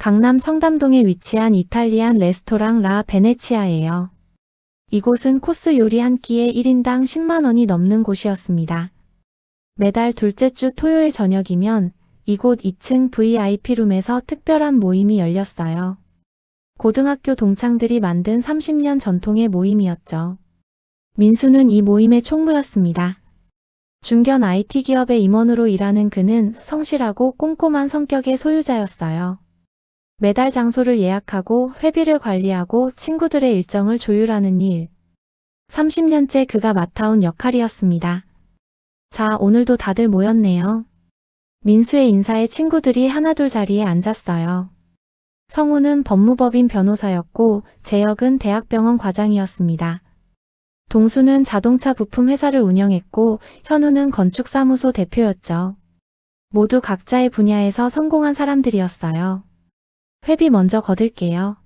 강남 청담동에 위치한 이탈리안 레스토랑 라 베네치아예요. 이곳은 코스 요리 한 끼에 1인당 10만 원이 넘는 곳이었습니다. 매달 둘째 주 토요일 저녁이면 이곳 2층 VIP룸에서 특별한 모임이 열렸어요. 고등학교 동창들이 만든 30년 전통의 모임이었죠. 민수는 이 모임의 총무였습니다. 중견 IT 기업의 임원으로 일하는 그는 성실하고 꼼꼼한 성격의 소유자였어요. 매달 장소를 예약하고 회비를 관리하고 친구들의 일정을 조율하는 일. 30년째 그가 맡아온 역할이었습니다. 자, 오늘도 다들 모였네요. 민수의 인사에 친구들이 하나둘 자리에 앉았어요. 성우는 법무법인 변호사였고 재혁은 대학병원 과장이었습니다. 동수는 자동차 부품 회사를 운영했고 현우는 건축사무소 대표였죠. 모두 각자의 분야에서 성공한 사람들이었어요. 회비 먼저 거둘게요.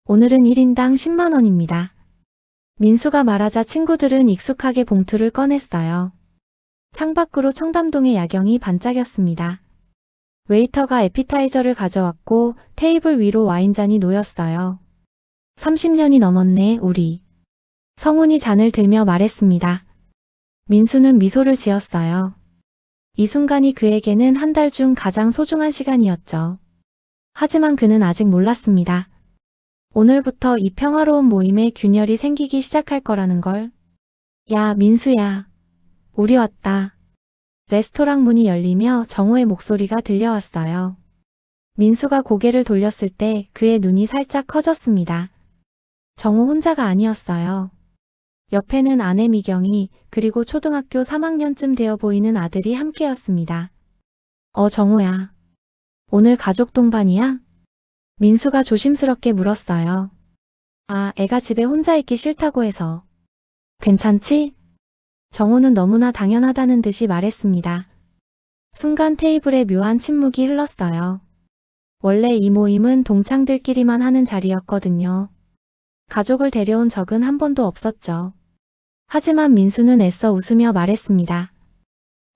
오늘은 1인당 10만 원입니다. 민수가 말하자 친구들은 익숙하게 봉투를 꺼냈어요. 창밖으로 청담동의 야경이 반짝였습니다. 웨이터가 에피타이저를 가져왔고 테이블 위로 와인잔이 놓였어요. 30년이 넘었네, 우리. 성훈이 잔을 들며 말했습니다. 민수는 미소를 지었어요. 이 순간이 그에게는 한 달 중 가장 소중한 시간이었죠. 하지만 그는 아직 몰랐습니다. 오늘부터 이 평화로운 모임에 균열이 생기기 시작할 거라는 걸. 야, 민수야. 우리 왔다. 레스토랑 문이 열리며 정호의 목소리가 들려왔어요. 민수가 고개를 돌렸을 때 그의 눈이 살짝 커졌습니다. 정호 혼자가 아니었어요. 옆에는 아내 미경이 그리고 초등학교 3학년쯤 되어 보이는 아들이 함께였습니다. 정호야. 오늘 가족 동반이야? 민수가 조심스럽게 물었어요. 아, 애가 집에 혼자 있기 싫다고 해서. 괜찮지? 정호는 너무나 당연하다는 듯이 말했습니다. 순간 테이블에 묘한 침묵이 흘렀어요. 원래 이 모임은 동창들끼리만 하는 자리였거든요. 가족을 데려온 적은 한 번도 없었죠. 하지만 민수는 애써 웃으며 말했습니다.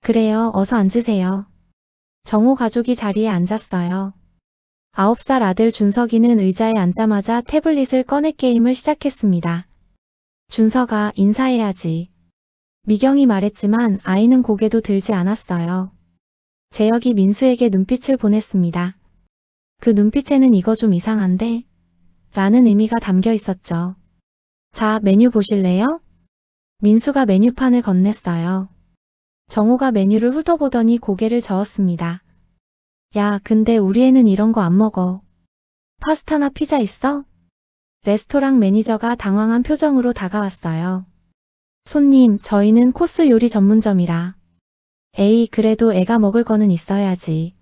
그래요, 어서 앉으세요. 정호 가족이 자리에 앉았어요. 9살 아들 준석이는 의자에 앉자마자 태블릿을 꺼내 게임을 시작했습니다. 준석아, 인사해야지. 미경이 말했지만 아이는 고개도 들지 않았어요. 재혁이 민수에게 눈빛을 보냈습니다. 그 눈빛에는 이거 좀 이상한데? 라는 의미가 담겨 있었죠. 자, 메뉴 보실래요? 민수가 메뉴판을 건넸어요. 정호가 메뉴를 훑어보더니 고개를 저었습니다. 야, 근데 우리 애는 이런 거 안 먹어. 파스타나 피자 있어? 레스토랑 매니저가 당황한 표정으로 다가왔어요. 손님, 저희는 코스 요리 전문점이라. 에이, 그래도 애가 먹을 거는 있어야지.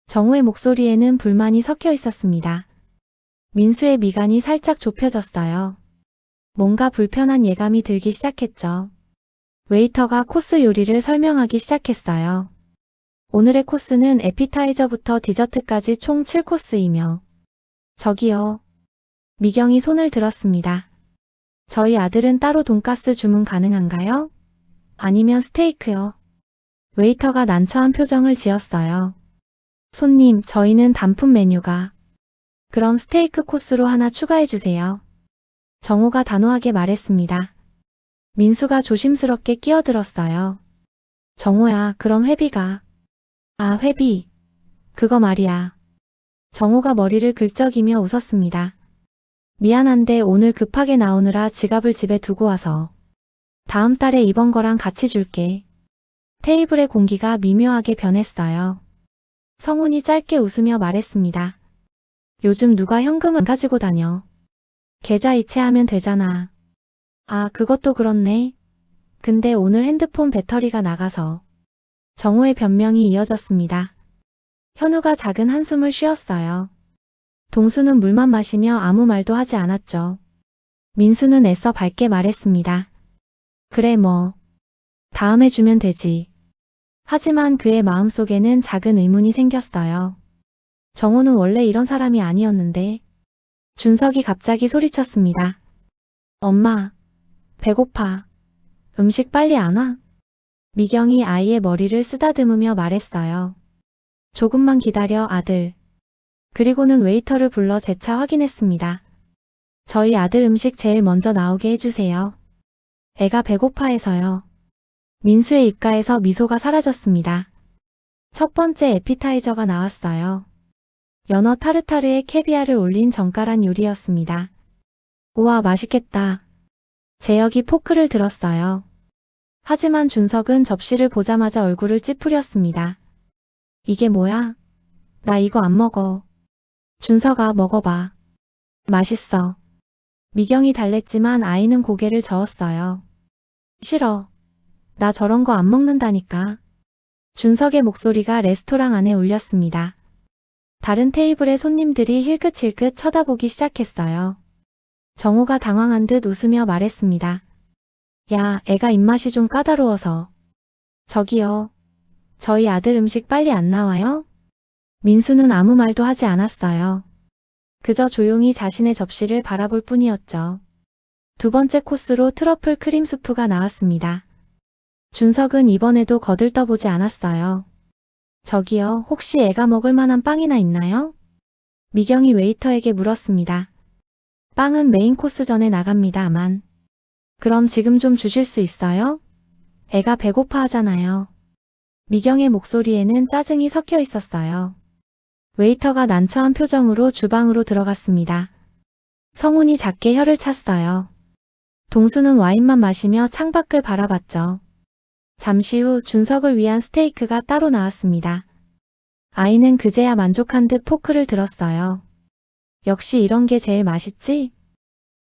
정호의 목소리에는 불만이 섞여 있었습니다. 민수의 미간이 살짝 좁혀졌어요. 뭔가 불편한 예감이 들기 시작했죠. 웨이터가 코스 요리를 설명하기 시작했어요. 오늘의 코스는 에피타이저부터 디저트까지 총 7코스이며. 저기요. 미경이 손을 들었습니다. 저희 아들은 따로 돈가스 주문 가능한가요? 아니면 스테이크요. 웨이터가 난처한 표정을 지었어요. 손님, 저희는 단품 메뉴가. 그럼 스테이크 코스로 하나 추가해주세요. 정호가 단호하게 말했습니다. 민수가 조심스럽게 끼어들었어요. 정호야, 그럼 회비가. 아, 회비. 그거 말이야. 정호가 머리를 긁적이며 웃었습니다. 미안한데 오늘 급하게 나오느라 지갑을 집에 두고 와서. 다음 달에 이번 거랑 같이 줄게. 테이블의 공기가 미묘하게 변했어요. 성훈이 짧게 웃으며 말했습니다. 요즘 누가 현금을 가지고 다녀. 계좌 이체하면 되잖아. 아, 그것도 그렇네. 근데 오늘 핸드폰 배터리가 나가서. 정호의 변명이 이어졌습니다. 현우가 작은 한숨을 쉬었어요. 동수는 물만 마시며 아무 말도 하지 않았죠. 민수는 애써 밝게 말했습니다. 그래 뭐. 다음에 주면 되지. 하지만 그의 마음속에는 작은 의문이 생겼어요. 정호는 원래 이런 사람이 아니었는데. 준석이 갑자기 소리쳤습니다. 엄마, 배고파. 음식 빨리 안 와? 미경이 아이의 머리를 쓰다듬으며 말했어요. 조금만 기다려, 아들. 그리고는 웨이터를 불러 재차 확인했습니다. 저희 아들 음식 제일 먼저 나오게 해주세요. 애가 배고파해서요. 민수의 입가에서 미소가 사라졌습니다. 첫 번째 에피타이저가 나왔어요. 연어 타르타르에 캐비아를 올린 정갈한 요리였습니다. 우와, 맛있겠다. 재혁이 포크를 들었어요. 하지만 준석은 접시를 보자마자 얼굴을 찌푸렸습니다. 이게 뭐야? 나 이거 안 먹어. 준석아, 먹어봐. 맛있어. 미경이 달랬지만 아이는 고개를 저었어요. 싫어. 나 저런 거 안 먹는다니까. 준석의 목소리가 레스토랑 안에 울렸습니다. 다른 테이블의 손님들이 힐끗힐끗 쳐다보기 시작했어요. 정호가 당황한 듯 웃으며 말했습니다. 야, 애가 입맛이 좀 까다로워서. 저기요. 저희 아들 음식 빨리 안 나와요? 민수는 아무 말도 하지 않았어요. 그저 조용히 자신의 접시를 바라볼 뿐이었죠. 두 번째 코스로 트러플 크림 수프가 나왔습니다. 준석은 이번에도 거들떠보지 않았어요. 저기요, 혹시 애가 먹을 만한 빵이나 있나요? 미경이 웨이터에게 물었습니다. 빵은 메인 코스 전에 나갑니다만. 그럼 지금 좀 주실 수 있어요? 애가 배고파 하잖아요. 미경의 목소리에는 짜증이 섞여 있었어요. 웨이터가 난처한 표정으로 주방으로 들어갔습니다. 성훈이 작게 혀를 찼어요. 동수는 와인만 마시며 창밖을 바라봤죠. 잠시 후 준석을 위한 스테이크가 따로 나왔습니다. 아이는 그제야 만족한 듯 포크를 들었어요. 역시 이런 게 제일 맛있지?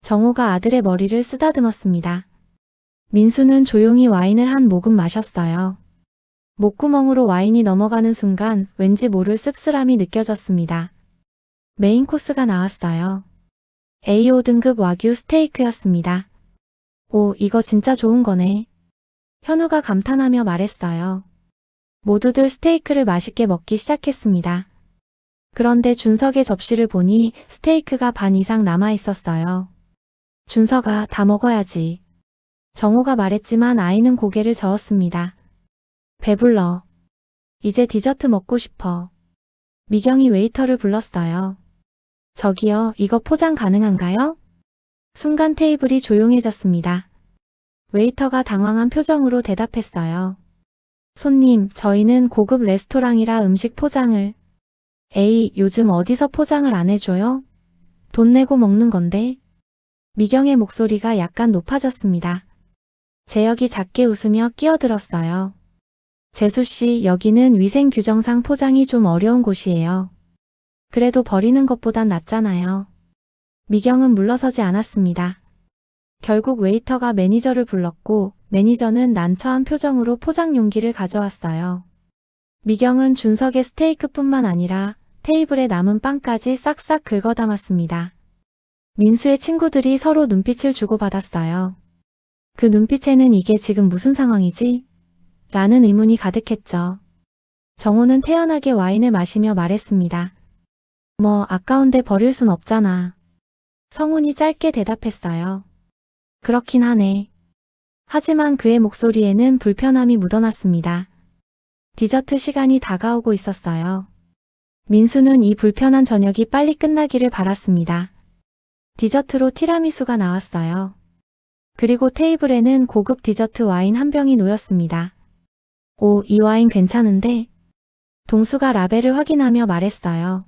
정호가 아들의 머리를 쓰다듬었습니다. 민수는 조용히 와인을 한 모금 마셨어요. 목구멍으로 와인이 넘어가는 순간 왠지 모를 씁쓸함이 느껴졌습니다. 메인 코스가 나왔어요. A5 등급 와규 스테이크였습니다. 오, 이거 진짜 좋은 거네. 현우가 감탄하며 말했어요. 모두들 스테이크를 맛있게 먹기 시작했습니다. 그런데 준석의 접시를 보니 스테이크가 반 이상 남아 있었어요. 준석아, 다 먹어야지. 정호가 말했지만 아이는 고개를 저었습니다. 배불러. 이제 디저트 먹고 싶어. 미경이 웨이터를 불렀어요. 저기요, 이거 포장 가능한가요? 순간 테이블이 조용해졌습니다. 웨이터가 당황한 표정으로 대답했어요. 손님, 저희는 고급 레스토랑이라 음식 포장을. 에이, 요즘 어디서 포장을 안 해줘요? 돈 내고 먹는 건데. 미경의 목소리가 약간 높아졌습니다. 재혁이 작게 웃으며 끼어들었어요. 재수씨, 여기는 위생규정상 포장이 좀 어려운 곳이에요. 그래도 버리는 것보단 낫잖아요. 미경은 물러서지 않았습니다. 결국 웨이터가 매니저를 불렀고 매니저는 난처한 표정으로 포장 용기를 가져왔어요. 미경은 준석의 스테이크뿐만 아니라 테이블에 남은 빵까지 싹싹 긁어 담았습니다. 민수의 친구들이 서로 눈빛을 주고받았어요. 그 눈빛에는 이게 지금 무슨 상황이지? 라는 의문이 가득했죠. 정호는 태연하게 와인을 마시며 말했습니다. 뭐 아까운데 버릴 순 없잖아. 성훈이 짧게 대답했어요. 그렇긴 하네. 하지만 그의 목소리에는 불편함이 묻어났습니다. 디저트 시간이 다가오고 있었어요. 민수는 이 불편한 저녁이 빨리 끝나기를 바랐습니다. 디저트로 티라미수가 나왔어요. 그리고 테이블에는 고급 디저트 와인 한 병이 놓였습니다. 오, 이 와인 괜찮은데? 동수가 라벨을 확인하며 말했어요.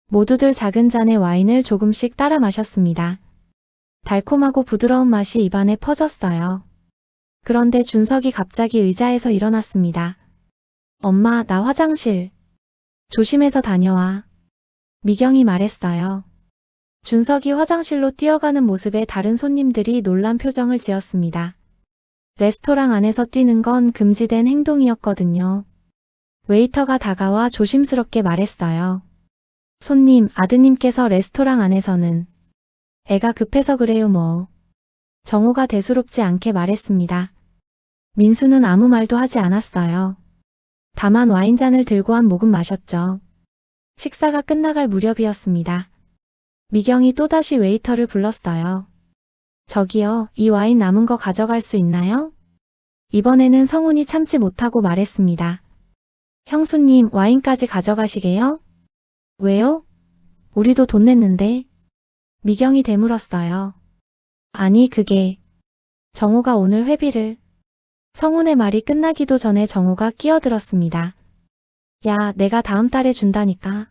모두들 작은 잔의 와인을 조금씩 따라 마셨습니다. 달콤하고 부드러운 맛이 입안에 퍼졌어요. 그런데 준석이 갑자기 의자에서 일어났습니다. 엄마, 나 화장실. 조심해서 다녀와. 미경이 말했어요. 준석이 화장실로 뛰어가는 모습에 다른 손님들이 놀란 표정을 지었습니다. 레스토랑 안에서 뛰는 건 금지된 행동이었거든요. 웨이터가 다가와 조심스럽게 말했어요. 손님, 아드님께서 레스토랑 안에서는. 애가 급해서 그래요 뭐. 정호가 대수롭지 않게 말했습니다. 민수는 아무 말도 하지 않았어요. 다만 와인잔을 들고 한 모금 마셨죠. 식사가 끝나갈 무렵이었습니다. 미경이 또다시 웨이터를 불렀어요. 저기요, 이 와인 남은 거 가져갈 수 있나요? 이번에는 성훈이 참지 못하고 말했습니다. 형수님, 와인까지 가져가시게요? 왜요? 우리도 돈 냈는데? 미경이 되물었어요. 아니 그게 정우가 오늘 회비를. 성훈의 말이 끝나기도 전에 정우가 끼어들었습니다. 야, 내가 다음 달에 준다니까.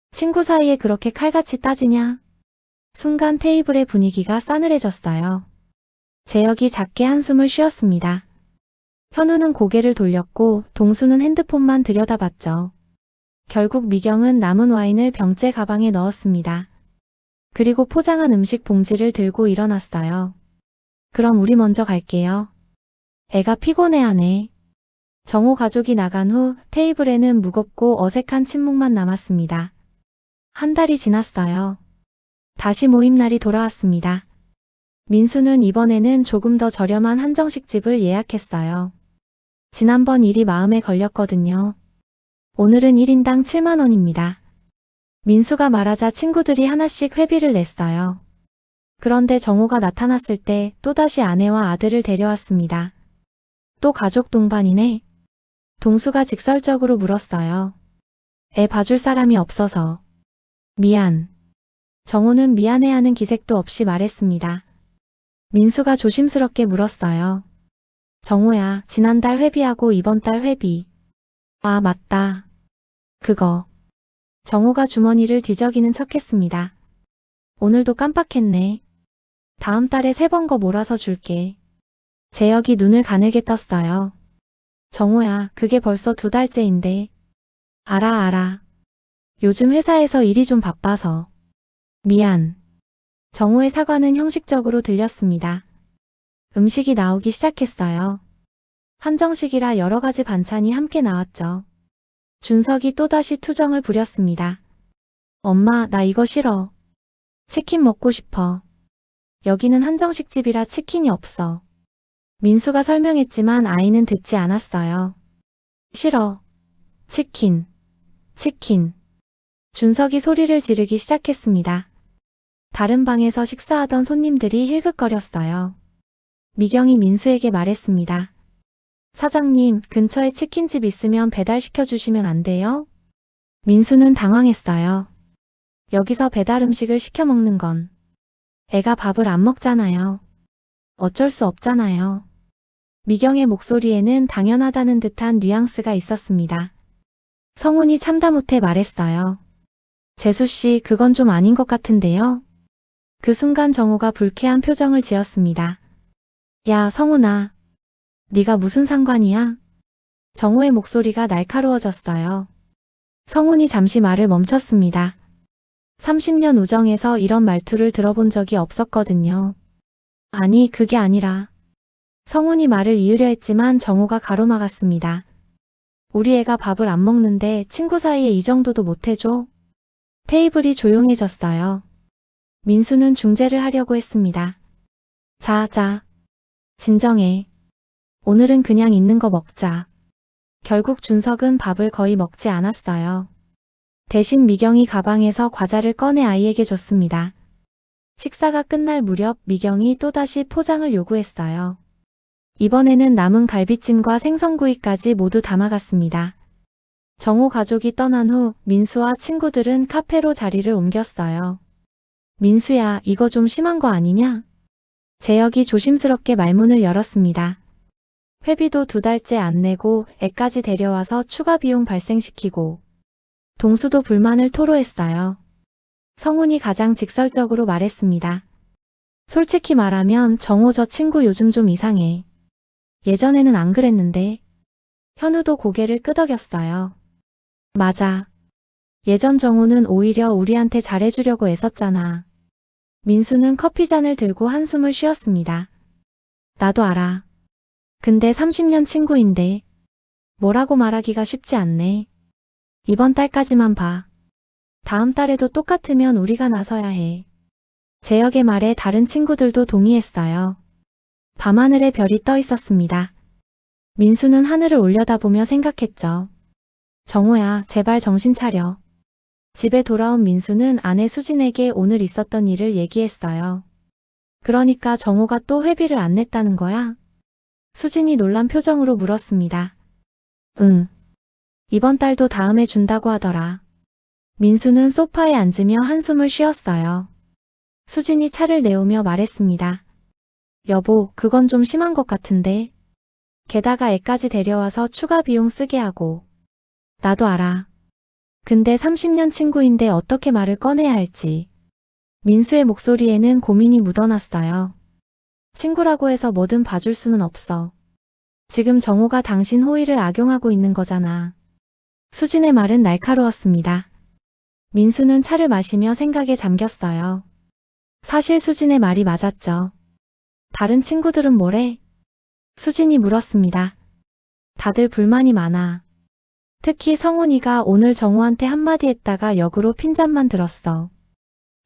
친구 사이에 그렇게 칼같이 따지냐? 순간 테이블의 분위기가 싸늘해졌어요. 재혁이 작게 한숨을 쉬었습니다. 현우는 고개를 돌렸고 동수는 핸드폰만 들여다봤죠. 결국 미경은 남은 와인을 병째 가방에 넣었습니다. 그리고 포장한 음식 봉지를 들고 일어났어요. 그럼 우리 먼저 갈게요. 애가 피곤해하네. 정호 가족이 나간 후 테이블에는 무겁고 어색한 침묵만 남았습니다. 한 달이 지났어요. 다시 모임 날이 돌아왔습니다. 민수는 이번에는 조금 더 저렴한 한정식집을 예약했어요. 지난번 일이 마음에 걸렸거든요. 오늘은 1인당 7만 원입니다. 민수가 말하자 친구들이 하나씩 회비를 냈어요. 그런데 정호가 나타났을 때 또다시 아내와 아들을 데려왔습니다. 또 가족 동반이네? 동수가 직설적으로 물었어요. 애 봐줄 사람이 없어서. 미안. 정호는 미안해하는 기색도 없이 말했습니다. 민수가 조심스럽게 물었어요. 정호야, 지난달 회비하고 이번 달 회비. 아, 맞다. 그거. 정호가 주머니를 뒤적이는 척했습니다. 오늘도 깜빡했네. 다음 달에 3번 거 몰아서 줄게. 재혁이 눈을 가늘게 떴어요. 정호야, 그게 벌써 2달째인데. 알아. 요즘 회사에서 일이 좀 바빠서. 미안. 정호의 사과는 형식적으로 들렸습니다. 음식이 나오기 시작했어요. 한정식이라 여러 가지 반찬이 함께 나왔죠. 준석이 또다시 투정을 부렸습니다. 엄마, 나 이거 싫어. 치킨 먹고 싶어. 여기는 한정식집이라 치킨이 없어. 민수가 설명했지만 아이는 듣지 않았어요. 싫어. 치킨. 준석이 소리를 지르기 시작했습니다. 다른 방에서 식사하던 손님들이 힐긋거렸어요. 미경이 민수에게 말했습니다. 사장님, 근처에 치킨집 있으면 배달시켜 주시면 안 돼요? 민수는 당황했어요. 여기서 배달 음식을 시켜 먹는 건 애가 밥을 안 먹잖아요. 어쩔 수 없잖아요. 미경의 목소리에는 당연하다는 듯한 뉘앙스가 있었습니다. 성훈이 참다 못해 말했어요. 재수씨, 그건 좀 아닌 것 같은데요? 그 순간 정우가 불쾌한 표정을 지었습니다. 야, 성훈아. 네가 무슨 상관이야? 정우의 목소리가 날카로워졌어요. 성훈이 잠시 말을 멈췄습니다. 30년 우정에서 이런 말투를 들어본 적이 없었거든요. 아니, 그게 아니라. 성훈이 말을 이으려 했지만 정우가 가로막았습니다. 우리 애가 밥을 안 먹는데 친구 사이에 이 정도도 못해줘? 테이블이 조용해졌어요. 민수는 중재를 하려고 했습니다. 자, 진정해. 오늘은 그냥 있는 거 먹자. 결국 준석은 밥을 거의 먹지 않았어요. 대신 미경이 가방에서 과자를 꺼내 아이에게 줬습니다. 식사가 끝날 무렵 미경이 또다시 포장을 요구했어요. 이번에는 남은 갈비찜과 생선구이까지 모두 담아갔습니다. 정호 가족이 떠난 후 민수와 친구들은 카페로 자리를 옮겼어요. 민수야, 이거 좀 심한 거 아니냐? 재혁이 조심스럽게 말문을 열었습니다. 회비도 2달째 안 내고 애까지 데려와서 추가 비용 발생시키고. 동수도 불만을 토로했어요. 성훈이 가장 직설적으로 말했습니다. 솔직히 말하면 정호 저 친구 요즘 좀 이상해. 예전에는 안 그랬는데. 현우도 고개를 끄덕였어요. 맞아. 예전 정호는 오히려 우리한테 잘해주려고 애썼잖아. 민수는 커피잔을 들고 한숨을 쉬었습니다. 나도 알아. 근데 30년 친구인데 뭐라고 말하기가 쉽지 않네. 이번 달까지만 봐. 다음 달에도 똑같으면 우리가 나서야 해. 재혁의 말에 다른 친구들도 동의했어요. 밤하늘에 별이 떠 있었습니다. 민수는 하늘을 올려다보며 생각했죠. 정호야, 제발 정신 차려. 집에 돌아온 민수는 아내 수진에게 오늘 있었던 일을 얘기했어요. 그러니까 정호가 또 회비를 안 냈다는 거야? 수진이 놀란 표정으로 물었습니다. 응. 이번 달도 다음에 준다고 하더라. 민수는 소파에 앉으며 한숨을 쉬었어요. 수진이 차를 내오며 말했습니다. 여보, 그건 좀 심한 것 같은데. 게다가 애까지 데려와서 추가 비용 쓰게 하고. 나도 알아. 근데 30년 친구인데 어떻게 말을 꺼내야 할지. 민수의 목소리에는 고민이 묻어났어요. 친구라고 해서 뭐든 봐줄 수는 없어. 지금 정호가 당신 호의를 악용하고 있는 거잖아. 수진의 말은 날카로웠습니다. 민수는 차를 마시며 생각에 잠겼어요. 사실 수진의 말이 맞았죠. 다른 친구들은 뭐래? 수진이 물었습니다. 다들 불만이 많아. 특히 성훈이가 오늘 정호한테 한마디 했다가 역으로 핀잔만 들었어.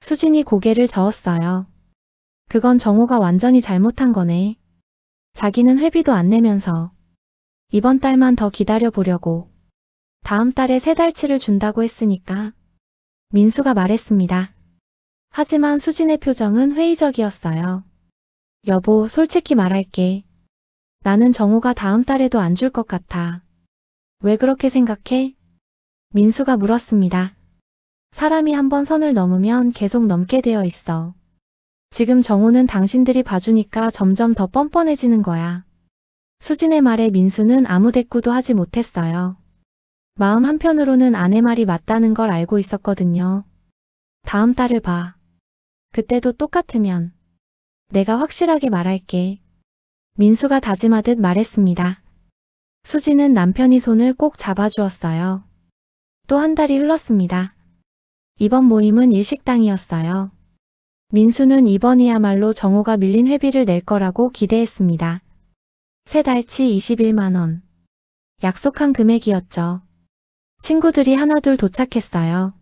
수진이 고개를 저었어요. 그건 정호가 완전히 잘못한 거네. 자기는 회비도 안 내면서 이번 달만 더 기다려 보려고. 다음 달에 3달치를 준다고 했으니까. 민수가 말했습니다. 하지만 수진의 표정은 회의적이었어요. 여보, 솔직히 말할게. 나는 정호가 다음 달에도 안 줄 것 같아. 왜 그렇게 생각해? 민수가 물었습니다. 사람이 한번 선을 넘으면 계속 넘게 되어 있어. 지금 정호는 당신들이 봐주니까 점점 더 뻔뻔해지는 거야. 수진의 말에 민수는 아무 대꾸도 하지 못했어요. 마음 한편으로는 아내 말이 맞다는 걸 알고 있었거든요. 다음 달을 봐. 그때도 똑같으면 내가 확실하게 말할게. 민수가 다짐하듯 말했습니다. 수진은 남편이 손을 꼭 잡아주었어요. 또 한 달이 흘렀습니다. 이번 모임은 일식당이었어요. 민수는 이번이야말로 정호가 밀린 회비를 낼 거라고 기대했습니다. 3달치 21만 원. 약속한 금액이었죠. 친구들이 하나둘 도착했어요.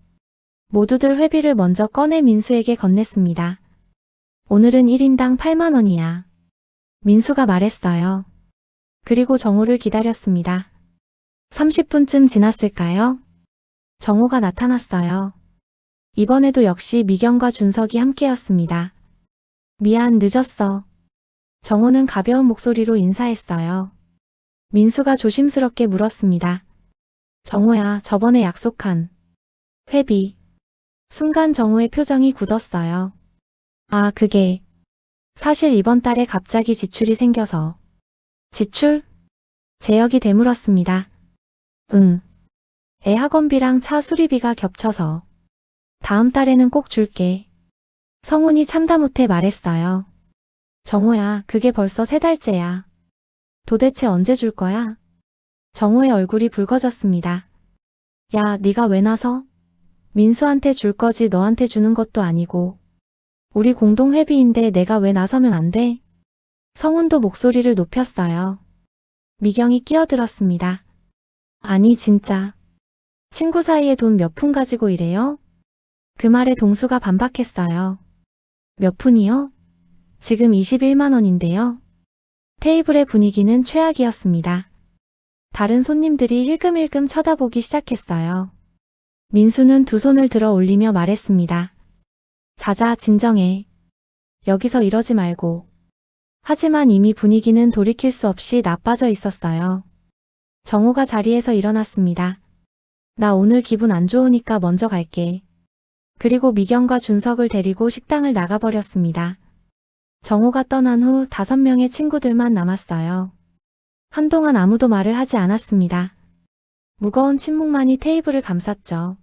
모두들 회비를 먼저 꺼내 민수에게 건넸습니다. 오늘은 1인당 8만 원이야. 민수가 말했어요. 그리고 정호를 기다렸습니다. 30분쯤 지났을까요? 정호가 나타났어요. 이번에도 역시 미경과 준석이 함께였습니다. 미안, 늦었어. 정호는 가벼운 목소리로 인사했어요. 민수가 조심스럽게 물었습니다. 정호야, 저번에 약속한 회비. 순간 정호의 표정이 굳었어요. 아, 그게 사실 이번 달에 갑자기 지출이 생겨서. 지출? 재혁이 되물었습니다. 응. 애 학원비랑 차 수리비가 겹쳐서. 다음 달에는 꼭 줄게. 성훈이 참다 못해 말했어요. 정호야, 그게 벌써 3달째야. 도대체 언제 줄 거야? 정호의 얼굴이 붉어졌습니다. 야, 네가 왜 나서? 민수한테 줄 거지 너한테 주는 것도 아니고. 우리 공동 회비인데 내가 왜 나서면 안 돼? 성훈도 목소리를 높였어요. 미경이 끼어들었습니다. 아니 진짜. 친구 사이에 돈 몇 푼 가지고 이래요? 그 말에 동수가 반박했어요. 몇 푼이요? 지금 21만 원인데요. 테이블의 분위기는 최악이었습니다. 다른 손님들이 힐끔힐끔 쳐다보기 시작했어요. 민수는 두 손을 들어 올리며 말했습니다. 자자, 진정해. 여기서 이러지 말고. 하지만 이미 분위기는 돌이킬 수 없이 나빠져 있었어요. 정호가 자리에서 일어났습니다. 나 오늘 기분 안 좋으니까 먼저 갈게. 그리고 미경과 준석을 데리고 식당을 나가버렸습니다. 정호가 떠난 후 5명의 친구들만 남았어요. 한동안 아무도 말을 하지 않았습니다. 무거운 침묵만이 테이블을 감쌌죠.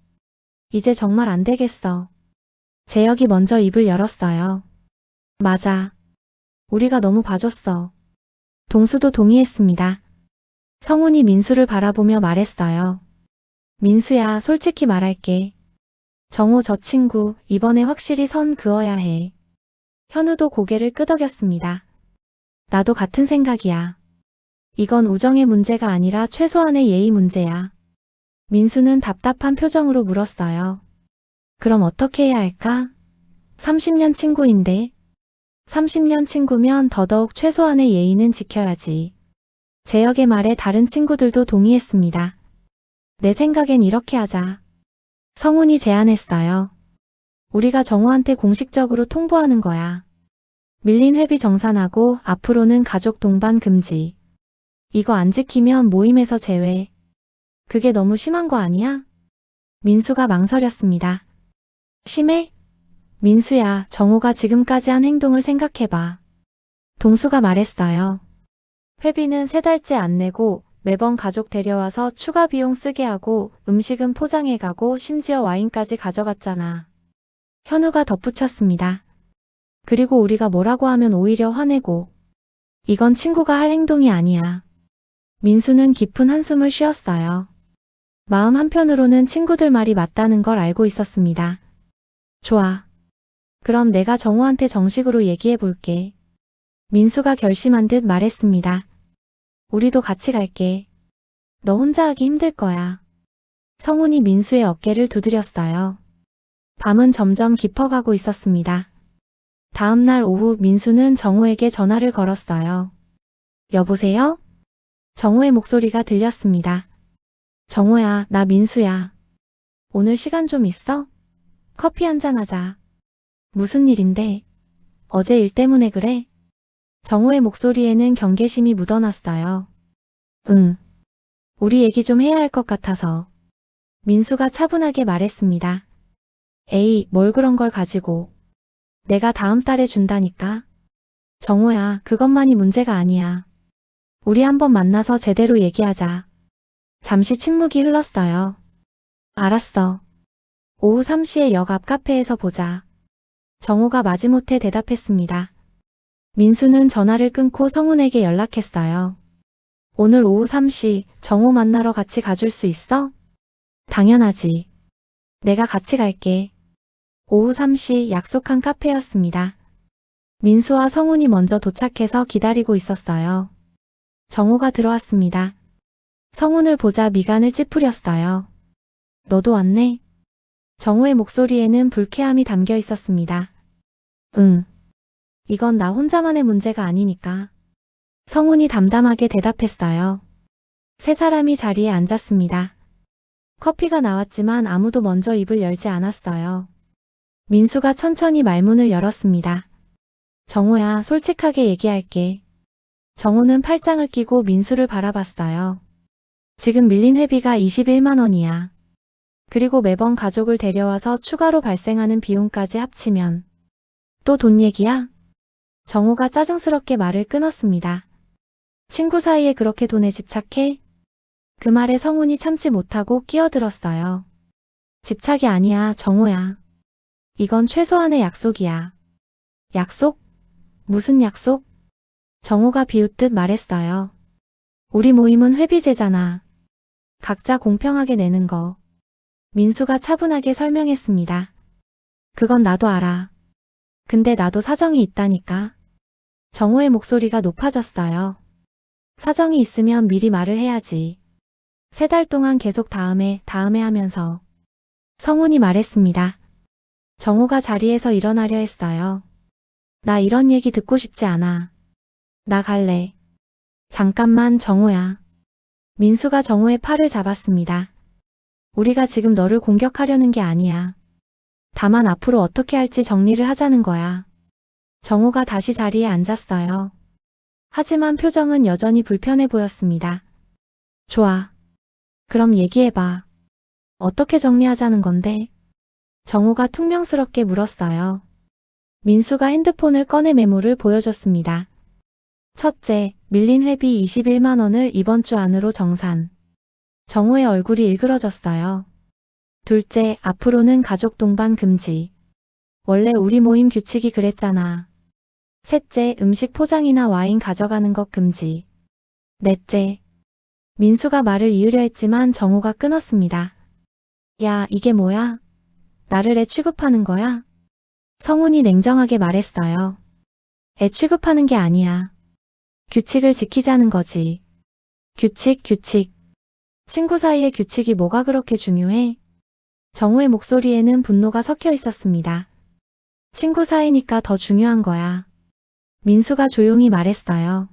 이제 정말 안 되겠어. 재혁이 먼저 입을 열었어요. 맞아. 우리가 너무 봐줬어. 동수도 동의했습니다. 성훈이 민수를 바라보며 말했어요. 민수야, 솔직히 말할게. 정호 저 친구 이번에 확실히 선 그어야 해. 현우도 고개를 끄덕였습니다. 나도 같은 생각이야. 이건 우정의 문제가 아니라 최소한의 예의 문제야. 민수는 답답한 표정으로 물었어요. 그럼 어떻게 해야 할까? 30년 친구인데. 30년 친구면 더더욱 최소한의 예의는 지켜야지. 재혁의 말에 다른 친구들도 동의했습니다. 내 생각엔 이렇게 하자. 성훈이 제안했어요. 우리가 정호한테 공식적으로 통보하는 거야. 밀린 회비 정산하고 앞으로는 가족 동반 금지. 이거 안 지키면 모임에서 제외. 그게 너무 심한 거 아니야? 민수가 망설였습니다. 심해? 민수야, 정호가 지금까지 한 행동을 생각해봐. 동수가 말했어요. 회비는 3달째 안 내고 매번 가족 데려와서 추가 비용 쓰게 하고 음식은 포장해 가고 심지어 와인까지 가져갔잖아. 현우가 덧붙였습니다. 그리고 우리가 뭐라고 하면 오히려 화내고. 이건 친구가 할 행동이 아니야. 민수는 깊은 한숨을 쉬었어요. 마음 한편으로는 친구들 말이 맞다는 걸 알고 있었습니다. 좋아. 그럼 내가 정호한테 정식으로 얘기해 볼게. 민수가 결심한 듯 말했습니다. 우리도 같이 갈게. 너 혼자 하기 힘들 거야. 성훈이 민수의 어깨를 두드렸어요. 밤은 점점 깊어가고 있었습니다. 다음 날 오후 민수는 정호에게 전화를 걸었어요. 여보세요? 정호의 목소리가 들렸습니다. 정호야, 나 민수야. 오늘 시간 좀 있어? 커피 한잔 하자. 무슨 일인데? 어제 일 때문에 그래? 정호의 목소리에는 경계심이 묻어났어요. 응. 우리 얘기 좀 해야 할 것 같아서. 민수가 차분하게 말했습니다. 에이, 뭘 그런 걸 가지고. 내가 다음 달에 준다니까. 정호야, 그것만이 문제가 아니야. 우리 한번 만나서 제대로 얘기하자. 잠시 침묵이 흘렀어요. 알았어. 오후 3시에 역 앞 카페에서 보자. 정호가 마지못해 대답했습니다. 민수는 전화를 끊고 성훈에게 연락했어요. 오늘 오후 3시 정호 만나러 같이 가줄 수 있어? 당연하지. 내가 같이 갈게. 오후 3시 약속한 카페였습니다. 민수와 성훈이 먼저 도착해서 기다리고 있었어요. 정호가 들어왔습니다. 성훈을 보자 미간을 찌푸렸어요. 너도 왔네? 정호의 목소리에는 불쾌함이 담겨 있었습니다. 응. 이건 나 혼자만의 문제가 아니니까. 성훈이 담담하게 대답했어요. 세 사람이 자리에 앉았습니다. 커피가 나왔지만 아무도 먼저 입을 열지 않았어요. 민수가 천천히 말문을 열었습니다. 정호야, 솔직하게 얘기할게. 정호는 팔짱을 끼고 민수를 바라봤어요. 지금 밀린 회비가 21만 원이야. 그리고 매번 가족을 데려와서 추가로 발생하는 비용까지 합치면 또 돈 얘기야? 정호가 짜증스럽게 말을 끊었습니다. 친구 사이에 그렇게 돈에 집착해? 그 말에 성훈이 참지 못하고 끼어들었어요. 집착이 아니야, 정호야. 이건 최소한의 약속이야. 약속? 무슨 약속? 정호가 비웃듯 말했어요. 우리 모임은 회비제잖아. 각자 공평하게 내는 거. 민수가 차분하게 설명했습니다. 그건 나도 알아. 근데 나도 사정이 있다니까. 정호의 목소리가 높아졌어요. 사정이 있으면 미리 말을 해야지. 3달 동안 계속 다음에 하면서. 성훈이 말했습니다. 정호가 자리에서 일어나려 했어요. 나 이런 얘기 듣고 싶지 않아. 나 갈래. 잠깐만, 정호야. 민수가 정호의 팔을 잡았습니다. 우리가 지금 너를 공격하려는 게 아니야. 다만 앞으로 어떻게 할지 정리를 하자는 거야. 정호가 다시 자리에 앉았어요. 하지만 표정은 여전히 불편해 보였습니다. 좋아. 그럼 얘기해봐. 어떻게 정리하자는 건데? 정호가 퉁명스럽게 물었어요. 민수가 핸드폰을 꺼내 메모를 보여줬습니다. 첫째, 밀린 회비 21만 원을 이번 주 안으로 정산. 정호의 얼굴이 일그러졌어요. 둘째, 앞으로는 가족 동반 금지. 원래 우리 모임 규칙이 그랬잖아. 셋째, 음식 포장이나 와인 가져가는 것 금지. 넷째, 민수가 말을 이으려 했지만 정호가 끊었습니다. 야, 이게 뭐야? 나를 애 취급하는 거야? 성훈이 냉정하게 말했어요. 애 취급하는 게 아니야. 규칙을 지키자는 거지. 규칙. 친구 사이의 규칙이 뭐가 그렇게 중요해? 정호의 목소리에는 분노가 섞여 있었습니다. 친구 사이니까 더 중요한 거야. 민수가 조용히 말했어요.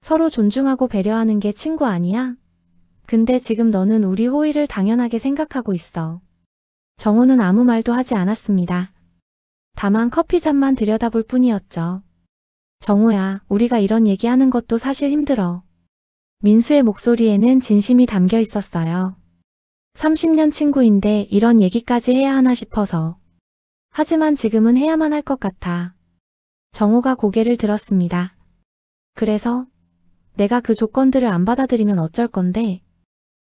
서로 존중하고 배려하는 게 친구 아니야? 근데 지금 너는 우리 호의를 당연하게 생각하고 있어. 정호는 아무 말도 하지 않았습니다. 다만 커피 잔만 들여다볼 뿐이었죠. 정호야, 우리가 이런 얘기하는 것도 사실 힘들어. 민수의 목소리에는 진심이 담겨 있었어요. 30년 친구인데 이런 얘기까지 해야 하나 싶어서. 하지만 지금은 해야만 할 것 같아. 정호가 고개를 들었습니다. 그래서 내가 그 조건들을 안 받아들이면 어쩔 건데?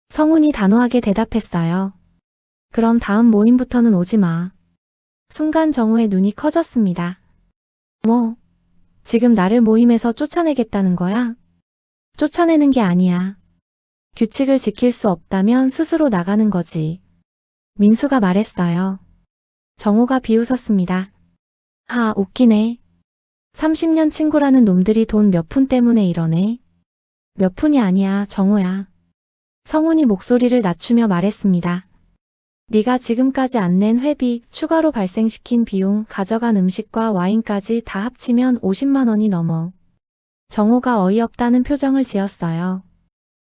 성훈이 단호하게 대답했어요. 그럼 다음 모임부터는 오지 마. 순간 정호의 눈이 커졌습니다. 뭐, 지금 나를 모임에서 쫓아내겠다는 거야? 쫓아내는 게 아니야. 규칙을 지킬 수 없다면 스스로 나가는 거지. 민수가 말했어요. 정호가 비웃었습니다. 아, 웃기네. 30년 친구라는 놈들이 돈 몇 푼 때문에 이러네. 몇 푼이 아니야, 정호야. 성훈이 목소리를 낮추며 말했습니다. 네가 지금까지 안 낸 회비, 추가로 발생시킨 비용, 가져간 음식과 와인까지 다 합치면 50만 원이 넘어. 정호가 어이없다는 표정을 지었어요.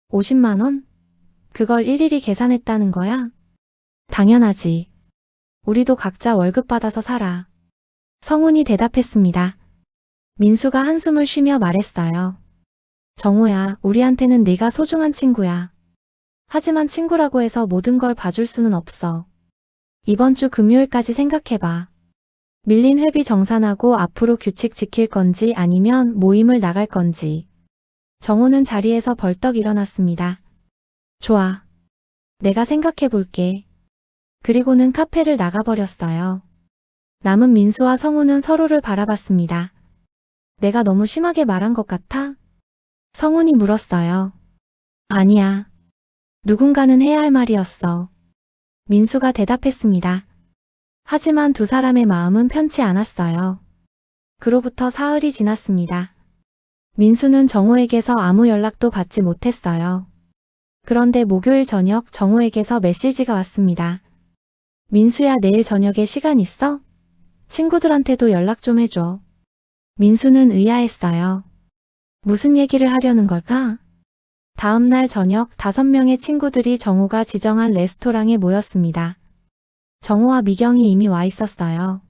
50만 원? 그걸 일일이 계산했다는 거야? 당연하지. 우리도 각자 월급 받아서 살아. 성훈이 대답했습니다. 민수가 한숨을 쉬며 말했어요. 정호야, 우리한테는 네가 소중한 친구야. 하지만 친구라고 해서 모든 걸 봐줄 수는 없어. 이번 주 금요일까지 생각해봐. 밀린 회비 정산하고 앞으로 규칙 지킬 건지 아니면 모임을 나갈 건지. 정호는 자리에서 벌떡 일어났습니다. 좋아. 내가 생각해 볼게. 그리고는 카페를 나가버렸어요. 남은 민수와 성훈은 서로를 바라봤습니다. 내가 너무 심하게 말한 것 같아? 성훈이 물었어요. 아니야. 누군가는 해야 할 말이었어. 민수가 대답했습니다. 하지만 두 사람의 마음은 편치 않았어요. 그로부터 사흘이 지났습니다. 민수는 정호에게서 아무 연락도 받지 못했어요. 그런데 목요일 저녁 정호에게서 메시지가 왔습니다. 민수야, 내일 저녁에 시간 있어? 친구들한테도 연락 좀 해줘. 민수는 의아했어요. 무슨 얘기를 하려는 걸까? 다음 날 저녁 5명의 친구들이 정호가 지정한 레스토랑에 모였습니다. 정호와 미경이 이미 와 있었어요.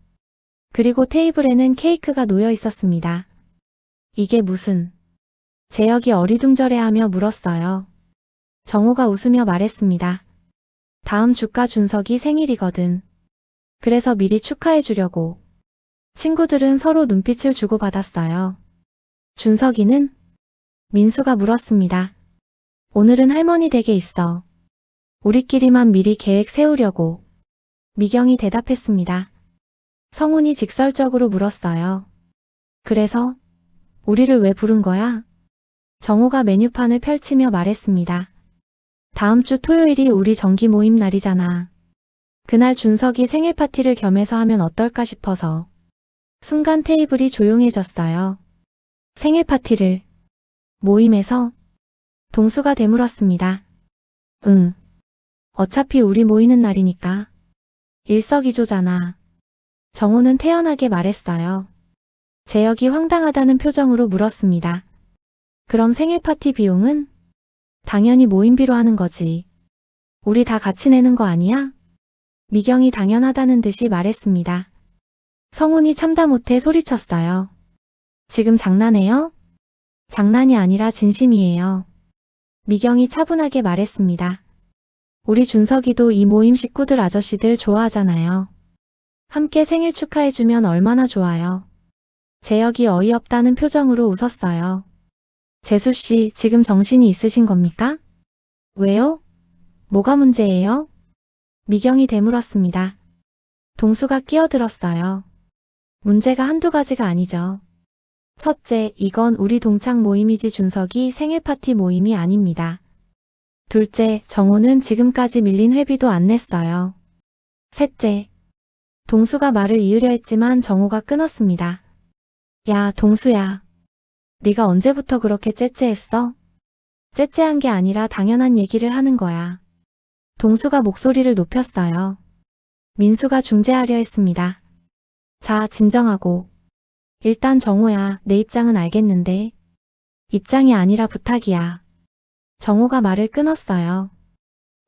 그리고 테이블에는 케이크가 놓여 있었습니다. 이게 무슨... 재혁이 어리둥절해하며 물었어요. 정호가 웃으며 말했습니다. 다음 주가 준석이 생일이거든. 그래서 미리 축하해 주려고. 친구들은 서로 눈빛을 주고받았어요. 준석이는? 민수가 물었습니다. 오늘은 할머니 댁에 있어. 우리끼리만 미리 계획 세우려고. 미경이 대답했습니다. 성훈이 직설적으로 물었어요. 그래서? 우리를 왜 부른 거야? 정호가 메뉴판을 펼치며 말했습니다. 다음 주 토요일이 우리 정기 모임 날이잖아. 그날 준석이 생일 파티를 겸해서 하면 어떨까 싶어서. 순간 테이블이 조용해졌어요. 생일 파티를. 모임에서? 동수가 되물었습니다. 응. 어차피 우리 모이는 날이니까. 일석이조잖아. 정호는 태연하게 말했어요. 재혁이 황당하다는 표정으로 물었습니다. 그럼 생일 파티 비용은? 당연히 모임비로 하는 거지. 우리 다 같이 내는 거 아니야? 미경이 당연하다는 듯이 말했습니다. 성훈이 참다 못해 소리쳤어요. 지금 장난해요? 장난이 아니라 진심이에요. 미경이 차분하게 말했습니다. 우리 준석이도 이 모임 식구들 아저씨들 좋아하잖아요. 함께 생일 축하해주면 얼마나 좋아요. 재혁이 어이없다는 표정으로 웃었어요. 재수씨, 지금 정신이 있으신 겁니까? 왜요? 뭐가 문제예요? 미경이 되물었습니다. 동수가 끼어들었어요. 문제가 한두 가지가 아니죠. 첫째, 이건 우리 동창 모임이지 준석이 생일 파티 모임이 아닙니다. 둘째, 정호는 지금까지 밀린 회비도 안 냈어요. 셋째, 동수가 말을 이으려 했지만 정호가 끊었습니다. 야, 동수야. 네가 언제부터 그렇게 째째했어? 째째한 게 아니라 당연한 얘기를 하는 거야. 동수가 목소리를 높였어요. 민수가 중재하려 했습니다. 자, 진정하고. 일단 정호야, 내 입장은 알겠는데. 입장이 아니라 부탁이야. 정호가 말을 끊었어요.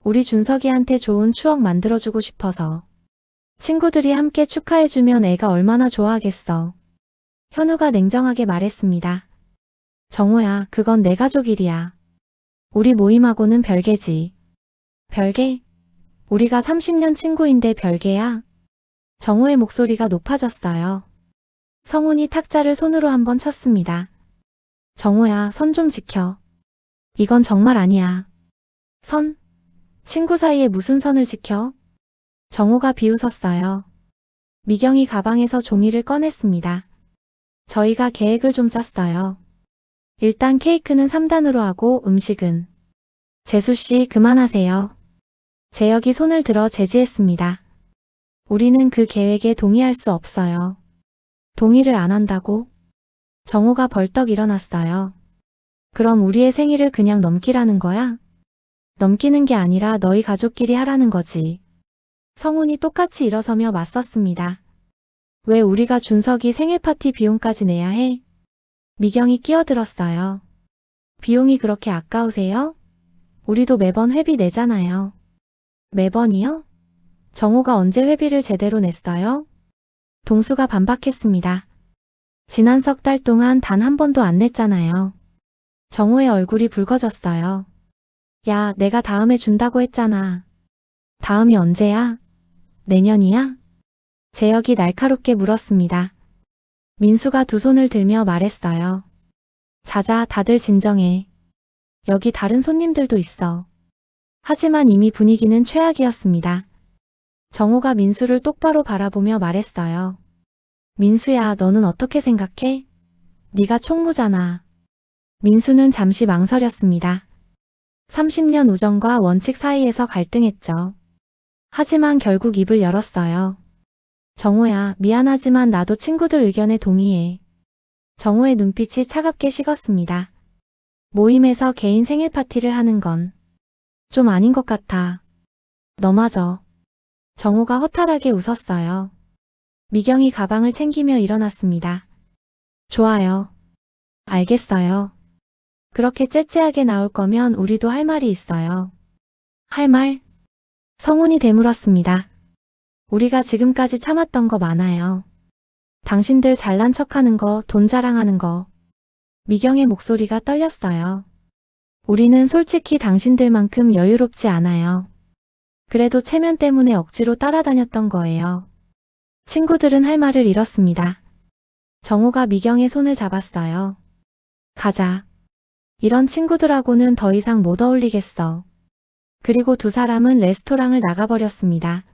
우리 준석이한테 좋은 추억 만들어주고 싶어서. 친구들이 함께 축하해주면 애가 얼마나 좋아하겠어. 현우가 냉정하게 말했습니다. 정호야, 그건 내 가족 일이야. 우리 모임하고는 별개지. 별개? 우리가 30년 친구인데 별개야. 정호의 목소리가 높아졌어요. 성훈이 탁자를 손으로 한번 쳤습니다. 정호야, 선 좀 지켜. 이건 정말 아니야. 선? 친구 사이에 무슨 선을 지켜? 정호가 비웃었어요. 미경이 가방에서 종이를 꺼냈습니다. 저희가 계획을 좀 짰어요. 일단 케이크는 3단으로 하고 음식은. 재수씨, 그만하세요. 재혁이 손을 들어 제지했습니다. 우리는 그 계획에 동의할 수 없어요. 동의를 안 한다고? 정호가 벌떡 일어났어요. 그럼 우리의 생일을 그냥 넘기라는 거야? 넘기는 게 아니라 너희 가족끼리 하라는 거지. 성훈이 똑같이 일어서며 맞섰습니다. 왜 우리가 준석이 생일 파티 비용까지 내야 해? 미경이 끼어들었어요. 비용이 그렇게 아까우세요? 우리도 매번 회비 내잖아요. 매번이요? 정호가 언제 회비를 제대로 냈어요? 동수가 반박했습니다. 지난 석 달 동안 단 한 번도 안 냈잖아요. 정호의 얼굴이 붉어졌어요. 야, 내가 다음에 준다고 했잖아. 다음이 언제야? 내년이야? 재혁이 날카롭게 물었습니다. 민수가 두 손을 들며 말했어요. 자자, 다들 진정해. 여기 다른 손님들도 있어. 하지만 이미 분위기는 최악이었습니다. 정호가 민수를 똑바로 바라보며 말했어요. 민수야, 너는 어떻게 생각해? 네가 총무잖아. 민수는 잠시 망설였습니다. 30년 우정과 원칙 사이에서 갈등했죠. 하지만 결국 입을 열었어요. 정호야, 미안하지만 나도 친구들 의견에 동의해. 정호의 눈빛이 차갑게 식었습니다. 모임에서 개인 생일 파티를 하는 건 좀 아닌 것 같아. 너마저. 정호가 허탈하게 웃었어요. 미경이 가방을 챙기며 일어났습니다. 좋아요. 알겠어요. 그렇게 째째하게 나올 거면 우리도 할 말이 있어요. 할 말? 성훈이 되물었습니다. 우리가 지금까지 참았던 거 많아요. 당신들 잘난 척하는 거, 돈 자랑하는 거. 미경의 목소리가 떨렸어요. 우리는 솔직히 당신들만큼 여유롭지 않아요. 그래도 체면 때문에 억지로 따라다녔던 거예요. 친구들은 할 말을 잃었습니다. 정호가 미경의 손을 잡았어요. 가자. 이런 친구들하고는 더 이상 못 어울리겠어. 그리고 두 사람은 레스토랑을 나가버렸습니다.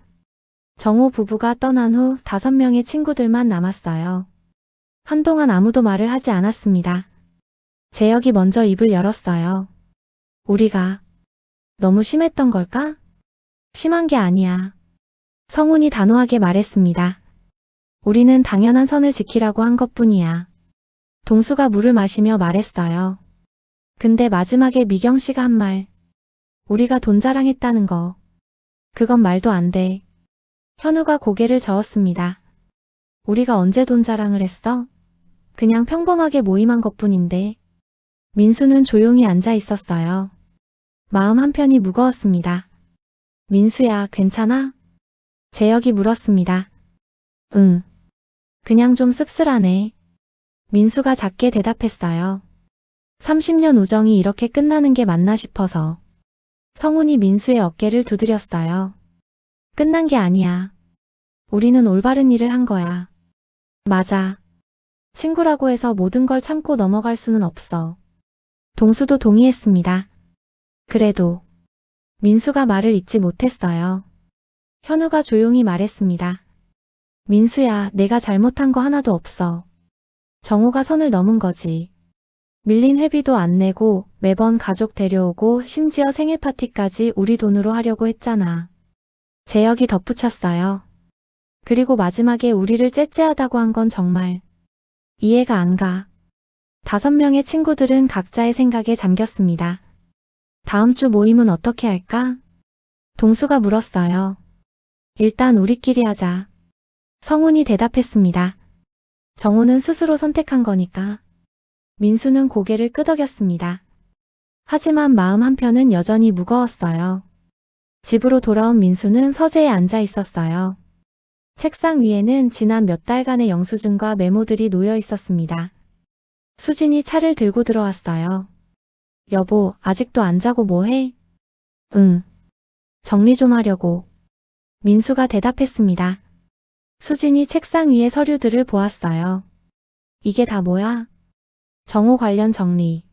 정호 부부가 떠난 후 5명의 친구들만 남았어요. 한동안 아무도 말을 하지 않았습니다. 재혁이 먼저 입을 열었어요. 우리가 너무 심했던 걸까? 심한 게 아니야. 성훈이 단호하게 말했습니다. 우리는 당연한 선을 지키라고 한 것뿐이야. 동수가 물을 마시며 말했어요. 근데 마지막에 미경 씨가 한 말. 우리가 돈 자랑했다는 거. 그건 말도 안 돼. 현우가 고개를 저었습니다. 우리가 언제 돈 자랑을 했어? 그냥 평범하게 모임한 것뿐인데. 민수는 조용히 앉아 있었어요. 마음 한편이 무거웠습니다. 민수야, 괜찮아? 재혁이 물었습니다. 응. 그냥 좀 씁쓸하네. 민수가 작게 대답했어요. 30년 우정이 이렇게 끝나는 게 맞나 싶어서. 성훈이 민수의 어깨를 두드렸어요. 끝난 게 아니야. 우리는 올바른 일을 한 거야. 맞아. 친구라고 해서 모든 걸 참고 넘어갈 수는 없어. 동수도 동의했습니다. 그래도 민수가 말을 잇지 못했어요. 현우가 조용히 말했습니다. 민수야, 내가 잘못한 거 하나도 없어. 정호가 선을 넘은 거지. 밀린 회비도 안 내고 매번 가족 데려오고 심지어 생일 파티까지 우리 돈으로 하려고 했잖아. 재혁이 덧붙였어요. 그리고 마지막에 우리를 째째하다고 한 건 정말 이해가 안 가. 5명의 친구들은 각자의 생각에 잠겼습니다. 다음 주 모임은 어떻게 할까? 동수가 물었어요. 일단 우리끼리 하자. 성훈이 대답했습니다. 정호는 스스로 선택한 거니까. 민수는 고개를 끄덕였습니다. 하지만 마음 한편은 여전히 무거웠어요. 집으로 돌아온 민수는 서재에 앉아 있었어요. 책상 위에는 지난 몇 달간의 영수증과 메모들이 놓여 있었습니다. 수진이 차를 들고 들어왔어요. 여보, 아직도 안 자고 뭐 해? 응. 정리 좀 하려고. 민수가 대답했습니다. 수진이 책상 위의 서류들을 보았어요. 이게 다 뭐야? 정호 관련 정리.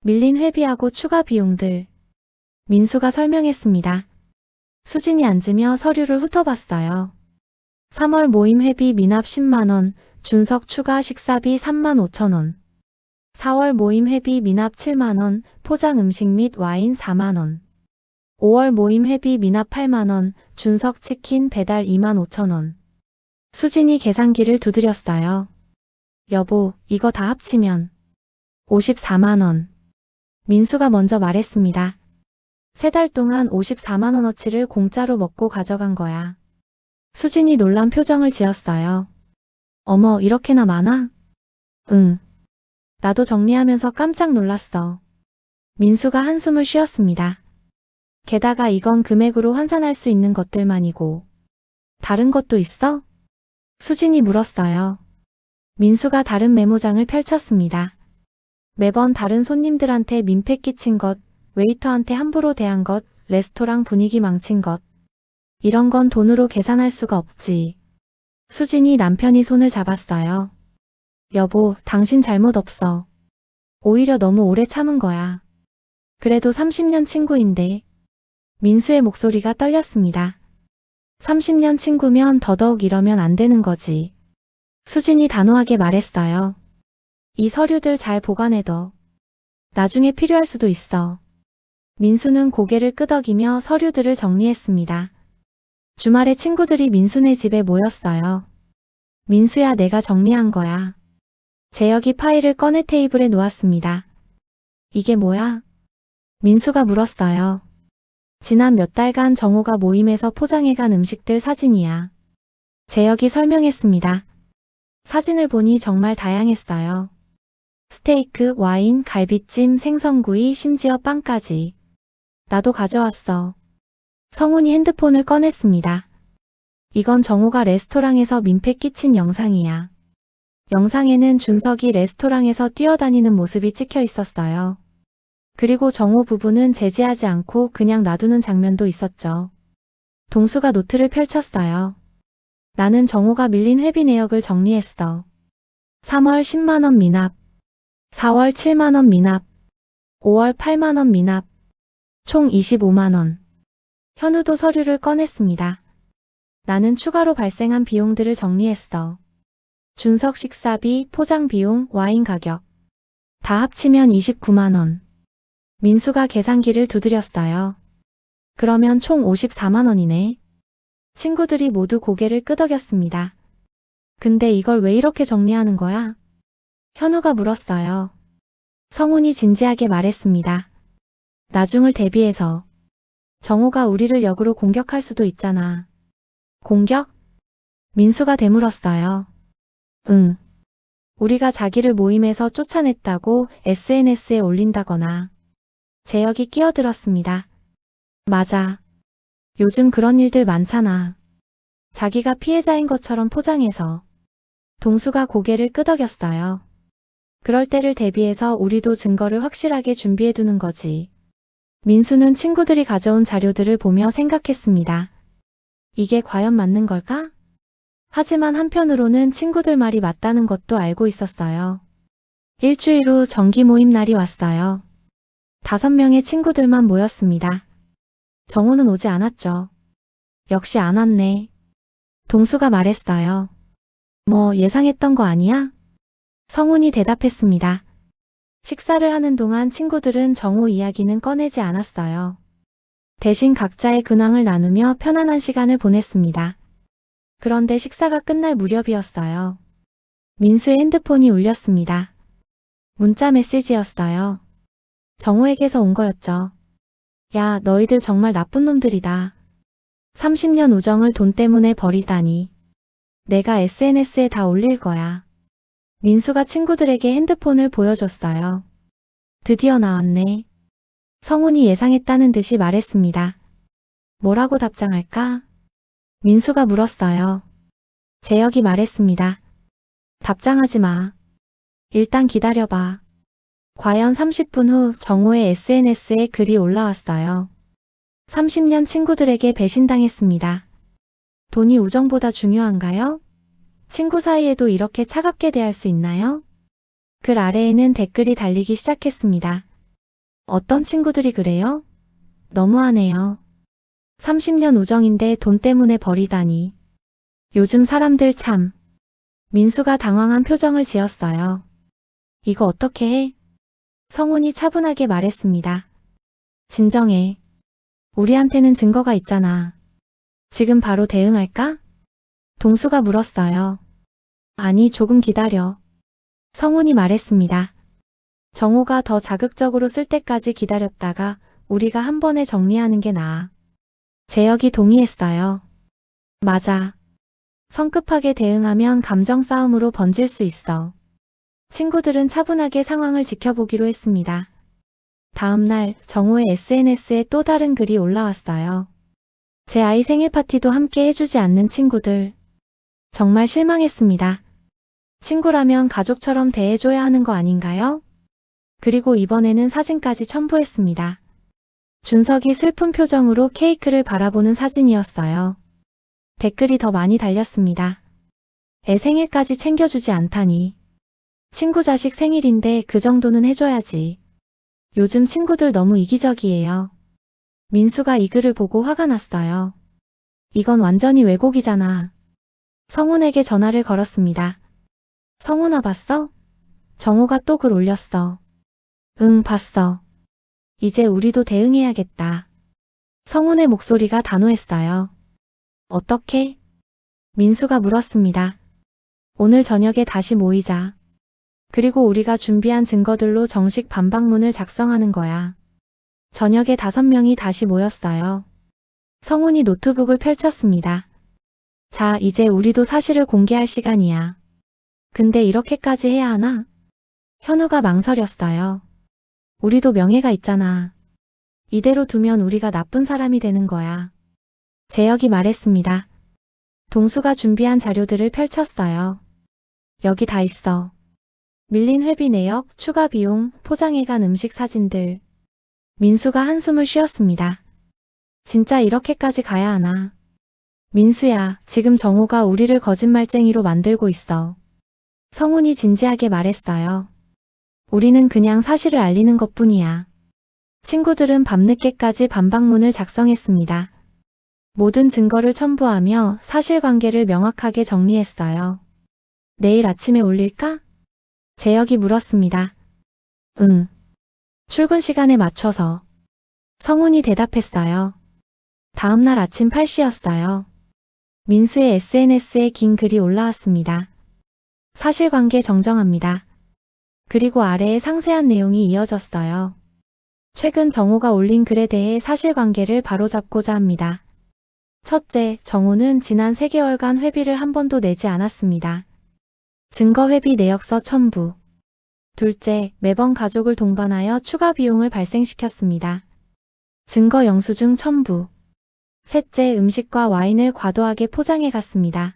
밀린 회비하고 추가 비용들. 민수가 설명했습니다. 수진이 앉으며 서류를 훑어봤어요. 3월 모임 회비 미납 10만원, 준석 추가 식사비 3만 5천원. 4월 모임 회비 미납 7만원, 포장 음식 및 와인 4만원. 5월 모임 회비 미납 8만원, 준석 치킨 배달 2만 5천원. 수진이 계산기를 두드렸어요. 여보, 이거 다 합치면 54만원. 민수가 먼저 말했습니다. 3달 동안 54만원어치를 공짜로 먹고 가져간 거야. 수진이 놀란 표정을 지었어요. 어머, 이렇게나 많아? 응. 나도 정리하면서 깜짝 놀랐어. 민수가 한숨을 쉬었습니다. 게다가 이건 금액으로 환산할 수 있는 것들만이고. 다른 것도 있어? 수진이 물었어요. 민수가 다른 메모장을 펼쳤습니다. 매번 다른 손님들한테 민폐 끼친 것, 웨이터한테 함부로 대한 것, 레스토랑 분위기 망친 것. 이런 건 돈으로 계산할 수가 없지. 수진이 남편이 손을 잡았어요. 여보, 당신 잘못 없어. 오히려 너무 오래 참은 거야. 그래도 30년 친구인데. 민수의 목소리가 떨렸습니다. 30년 친구면 더더욱 이러면 안 되는 거지. 수진이 단호하게 말했어요. 이 서류들 잘 보관해둬. 나중에 필요할 수도 있어. 민수는 고개를 끄덕이며 서류들을 정리했습니다. 주말에 친구들이 민수네 집에 모였어요. 민수야, 내가 정리한 거야. 재혁이 파일을 꺼내 테이블에 놓았습니다. 이게 뭐야? 민수가 물었어요. 지난 몇 달간 정호가 모임에서 포장해간 음식들 사진이야. 재혁이 설명했습니다. 사진을 보니 정말 다양했어요. 스테이크, 와인, 갈비찜, 생선구이, 심지어 빵까지. 나도 가져왔어. 성훈이 핸드폰을 꺼냈습니다. 이건 정호가 레스토랑에서 민폐 끼친 영상이야. 영상에는 준석이 레스토랑에서 뛰어다니는 모습이 찍혀 있었어요. 그리고 정호 부부는 제지하지 않고 그냥 놔두는 장면도 있었죠. 동수가 노트를 펼쳤어요. 나는 정호가 밀린 회비 내역을 정리했어. 3월 10만원 미납, 4월 7만원 미납, 5월 8만원 미납, 총 25만원. 현우도 서류를 꺼냈습니다. 나는 추가로 발생한 비용들을 정리했어. 준석 식사비, 포장 비용, 와인 가격. 다 합치면 29만원. 민수가 계산기를 두드렸어요. 그러면 총 54만원이네. 친구들이 모두 고개를 끄덕였습니다. 근데 이걸 왜 이렇게 정리하는 거야? 현우가 물었어요. 성훈이 진지하게 말했습니다. 나중을 대비해서. 정호가 우리를 역으로 공격할 수도 있잖아. 공격? 민수가 되물었어요. 응. 우리가 자기를 모임에서 쫓아냈다고 SNS에 올린다거나. 재혁이 끼어들었습니다. 맞아. 요즘 그런 일들 많잖아. 자기가 피해자인 것처럼 포장해서. 동수가 고개를 끄덕였어요. 그럴 때를 대비해서 우리도 증거를 확실하게 준비해두는 거지. 민수는 친구들이 가져온 자료들을 보며 생각했습니다. 이게 과연 맞는 걸까? 하지만 한편으로는 친구들 말이 맞다는 것도 알고 있었어요. 일주일 후 정기 모임 날이 왔어요. 5명의 친구들만 모였습니다. 정호는 오지 않았죠. 역시 안 왔네. 동수가 말했어요. 뭐 예상했던 거 아니야? 성훈이 대답했습니다. 식사를 하는 동안 친구들은 정호 이야기는 꺼내지 않았어요. 대신 각자의 근황을 나누며 편안한 시간을 보냈습니다. 그런데 식사가 끝날 무렵이었어요. 민수의 핸드폰이 울렸습니다. 문자 메시지였어요. 정호에게서 온 거였죠. 야, 너희들 정말 나쁜 놈들이다. 30년 우정을 돈 때문에 버리다니. 내가 SNS에 다 올릴 거야. 민수가 친구들에게 핸드폰을 보여줬어요. 드디어 나왔네. 성훈이 예상했다는 듯이 말했습니다. 뭐라고 답장할까? 민수가 물었어요. 재혁이 말했습니다. 답장하지 마. 일단 기다려봐. 과연 30분 후 정호의 SNS에 글이 올라왔어요. 30년 친구들에게 배신당했습니다. 돈이 우정보다 중요한가요? 친구 사이에도 이렇게 차갑게 대할 수 있나요? 글 아래에는 댓글이 달리기 시작했습니다. 어떤 친구들이 그래요? 너무하네요. 30년 우정인데 돈 때문에 버리다니. 요즘 사람들 참. 민수가 당황한 표정을 지었어요. 이거 어떻게 해? 성훈이 차분하게 말했습니다. 진정해. 우리한테는 증거가 있잖아. 지금 바로 대응할까? 동수가 물었어요. 아니, 조금 기다려. 성훈이 말했습니다. 정호가 더 자극적으로 쓸 때까지 기다렸다가 우리가 한 번에 정리하는 게 나아. 재혁이 동의했어요. 맞아. 성급하게 대응하면 감정 싸움으로 번질 수 있어. 친구들은 차분하게 상황을 지켜보기로 했습니다. 다음 날 정호의 SNS에 또 다른 글이 올라왔어요. 제 아이 생일 파티도 함께 해주지 않는 친구들. 정말 실망했습니다. 친구라면 가족처럼 대해줘야 하는 거 아닌가요? 그리고 이번에는 사진까지 첨부했습니다. 준석이 슬픈 표정으로 케이크를 바라보는 사진이었어요. 댓글이 더 많이 달렸습니다. 애 생일까지 챙겨주지 않다니. 친구 자식 생일인데 그 정도는 해줘야지. 요즘 친구들 너무 이기적이에요. 민수가 이 글을 보고 화가 났어요. 이건 완전히 왜곡이잖아. 성훈에게 전화를 걸었습니다. 성훈아, 봤어? 정호가 또 글 올렸어. 응, 봤어. 이제 우리도 대응해야겠다. 성훈의 목소리가 단호했어요. 어떻게? 민수가 물었습니다. 오늘 저녁에 다시 모이자. 그리고 우리가 준비한 증거들로 정식 반박문을 작성하는 거야. 저녁에 5명이 다시 모였어요. 성훈이 노트북을 펼쳤습니다. 자, 이제 우리도 사실을 공개할 시간이야. 근데 이렇게까지 해야 하나? 현우가 망설였어요. 우리도 명예가 있잖아. 이대로 두면 우리가 나쁜 사람이 되는 거야. 재혁이 말했습니다. 동수가 준비한 자료들을 펼쳤어요. 여기 다 있어. 밀린 회비 내역, 추가 비용, 포장해간 음식 사진들. 민수가 한숨을 쉬었습니다. 진짜 이렇게까지 가야 하나? 민수야, 지금 정호가 우리를 거짓말쟁이로 만들고 있어. 성훈이 진지하게 말했어요. 우리는 그냥 사실을 알리는 것뿐이야. 친구들은 밤늦게까지 반박문을 작성했습니다. 모든 증거를 첨부하며 사실관계를 명확하게 정리했어요. 내일 아침에 올릴까? 재혁이 물었습니다. 응. 출근 시간에 맞춰서. 성훈이 대답했어요. 다음날 아침 8시였어요. 민수의 SNS에 긴 글이 올라왔습니다. 사실관계 정정합니다. 그리고 아래에 상세한 내용이 이어졌어요. 최근 정호가 올린 글에 대해 사실관계를 바로잡고자 합니다. 첫째, 정호는 지난 3개월간 회비를 한 번도 내지 않았습니다. 증거 회비 내역서 첨부. 둘째, 매번 가족을 동반하여 추가 비용을 발생시켰습니다. 증거 영수증 첨부. 셋째, 음식과 와인을 과도하게 포장해 갔습니다.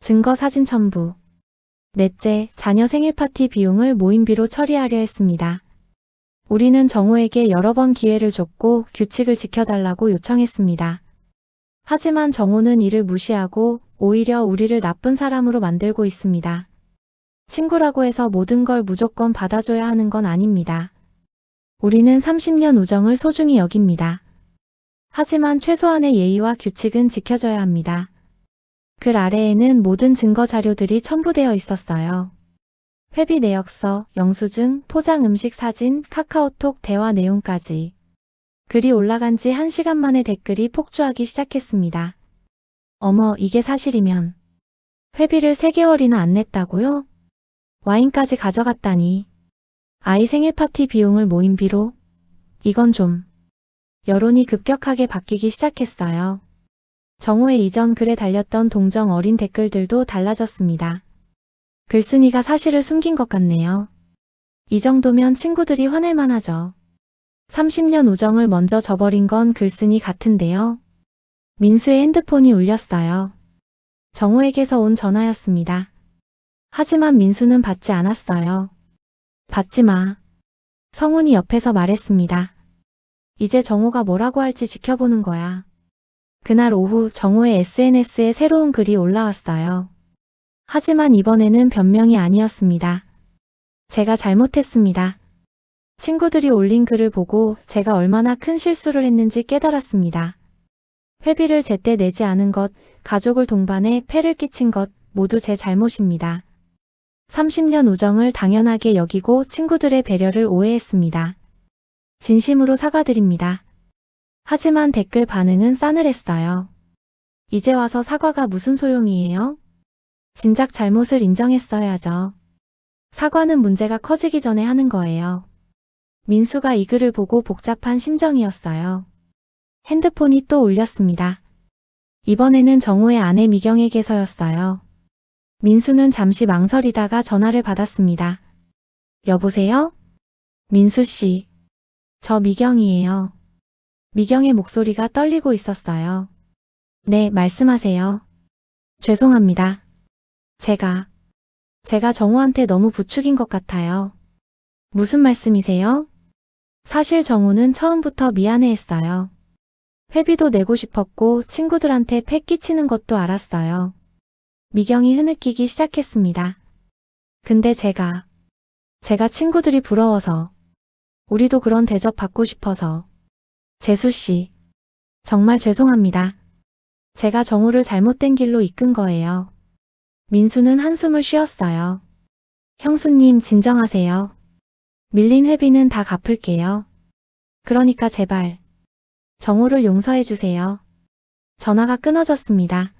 증거 사진 첨부. 넷째, 자녀 생일 파티 비용을 모임비로 처리하려 했습니다. 우리는 정호에게 여러 번 기회를 줬고 규칙을 지켜달라고 요청했습니다. 하지만 정호는 이를 무시하고 오히려 우리를 나쁜 사람으로 만들고 있습니다. 친구라고 해서 모든 걸 무조건 받아줘야 하는 건 아닙니다. 우리는 30년 우정을 소중히 여깁니다. 하지만 최소한의 예의와 규칙은 지켜져야 합니다. 글 아래에는 모든 증거 자료들이 첨부되어 있었어요. 회비 내역서, 영수증, 포장 음식 사진, 카카오톡 대화 내용까지. 글이 올라간 지 1시간 만에 댓글이 폭주하기 시작했습니다. 어머, 이게 사실이면. 회비를 3개월이나 안 냈다고요? 와인까지 가져갔다니. 아이 생일 파티 비용을 모임비로? 이건 좀. 여론이 급격하게 바뀌기 시작했어요. 정호의 이전 글에 달렸던 동정 어린 댓글들도 달라졌습니다. 글쓴이가 사실을 숨긴 것 같네요. 이 정도면 친구들이 화낼 만하죠. 30년 우정을 먼저 저버린 건 글쓴이 같은데요. 민수의 핸드폰이 울렸어요. 정호에게서 온 전화였습니다. 하지만 민수는 받지 않았어요. 받지 마. 성훈이 옆에서 말했습니다. 이제 정호가 뭐라고 할지 지켜보는 거야. 그날 오후 정호의 SNS에 새로운 글이 올라왔어요. 하지만 이번에는 변명이 아니었습니다. 제가 잘못했습니다. 친구들이 올린 글을 보고 제가 얼마나 큰 실수를 했는지 깨달았습니다. 회비를 제때 내지 않은 것, 가족을 동반해 폐를 끼친 것 모두 제 잘못입니다. 30년 우정을 당연하게 여기고 친구들의 배려를 오해했습니다. 진심으로 사과드립니다. 하지만 댓글 반응은 싸늘했어요. 이제 와서 사과가 무슨 소용이에요? 진작 잘못을 인정했어야죠. 사과는 문제가 커지기 전에 하는 거예요. 민수가 이 글을 보고 복잡한 심정이었어요. 핸드폰이 또 울렸습니다. 이번에는 정호의 아내 미경에게서였어요. 민수는 잠시 망설이다가 전화를 받았습니다. 여보세요? 민수 씨. 저 미경이에요. 미경의 목소리가 떨리고 있었어요. 네, 말씀하세요. 죄송합니다. 제가 정호한테 너무 부축인 것 같아요. 무슨 말씀이세요? 사실 정호는 처음부터 미안해했어요. 회비도 내고 싶었고 친구들한테 패 끼치는 것도 알았어요. 미경이 흐느끼기 시작했습니다. 근데 제가 친구들이 부러워서, 우리도 그런 대접 받고 싶어서. 재수씨, 정말 죄송합니다. 제가 정호를 잘못된 길로 이끈 거예요. 민수는 한숨을 쉬었어요. 형수님 진정하세요. 밀린 회비는 다 갚을게요. 그러니까 제발 정호를 용서해 주세요. 전화가 끊어졌습니다.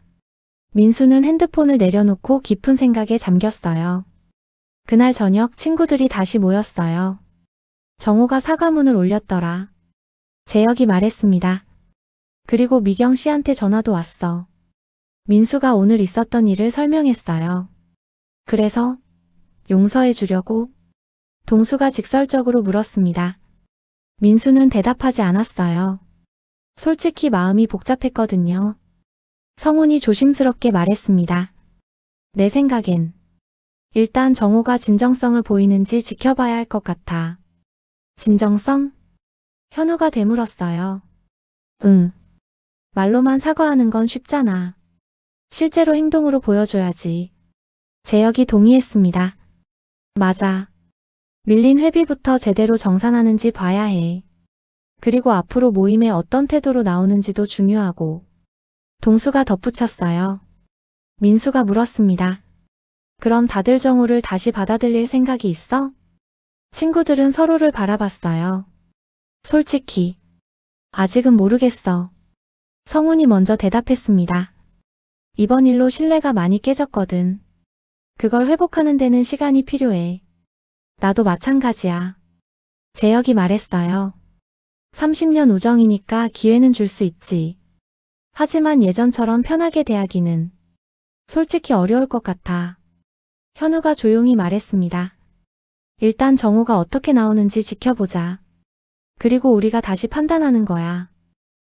민수는 핸드폰을 내려놓고 깊은 생각에 잠겼어요. 그날 저녁 친구들이 다시 모였어요. 정호가 사과문을 올렸더라. 재혁이 말했습니다. 그리고 미경 씨한테 전화도 왔어. 민수가 오늘 있었던 일을 설명했어요. 그래서 용서해 주려고? 동수가 직설적으로 물었습니다. 민수는 대답하지 않았어요. 솔직히 마음이 복잡했거든요. 성훈이 조심스럽게 말했습니다. 내 생각엔 일단 정호가 진정성을 보이는지 지켜봐야 할 것 같아. 진정성? 현우가 되물었어요. 응. 말로만 사과하는 건 쉽잖아. 실제로 행동으로 보여줘야지. 재혁이 동의했습니다. 맞아. 밀린 회비부터 제대로 정산하는지 봐야 해. 그리고 앞으로 모임에 어떤 태도로 나오는지도 중요하고. 동수가 덧붙였어요. 민수가 물었습니다. 그럼 다들 정호를 다시 받아들일 생각이 있어? 친구들은 서로를 바라봤어요. 솔직히 아직은 모르겠어. 성훈이 먼저 대답했습니다. 이번 일로 신뢰가 많이 깨졌거든. 그걸 회복하는 데는 시간이 필요해. 나도 마찬가지야. 재혁이 말했어요. 30년 우정이니까 기회는 줄 수 있지. 하지만 예전처럼 편하게 대하기는 솔직히 어려울 것 같아. 현우가 조용히 말했습니다. 일단 정호가 어떻게 나오는지 지켜보자. 그리고 우리가 다시 판단하는 거야.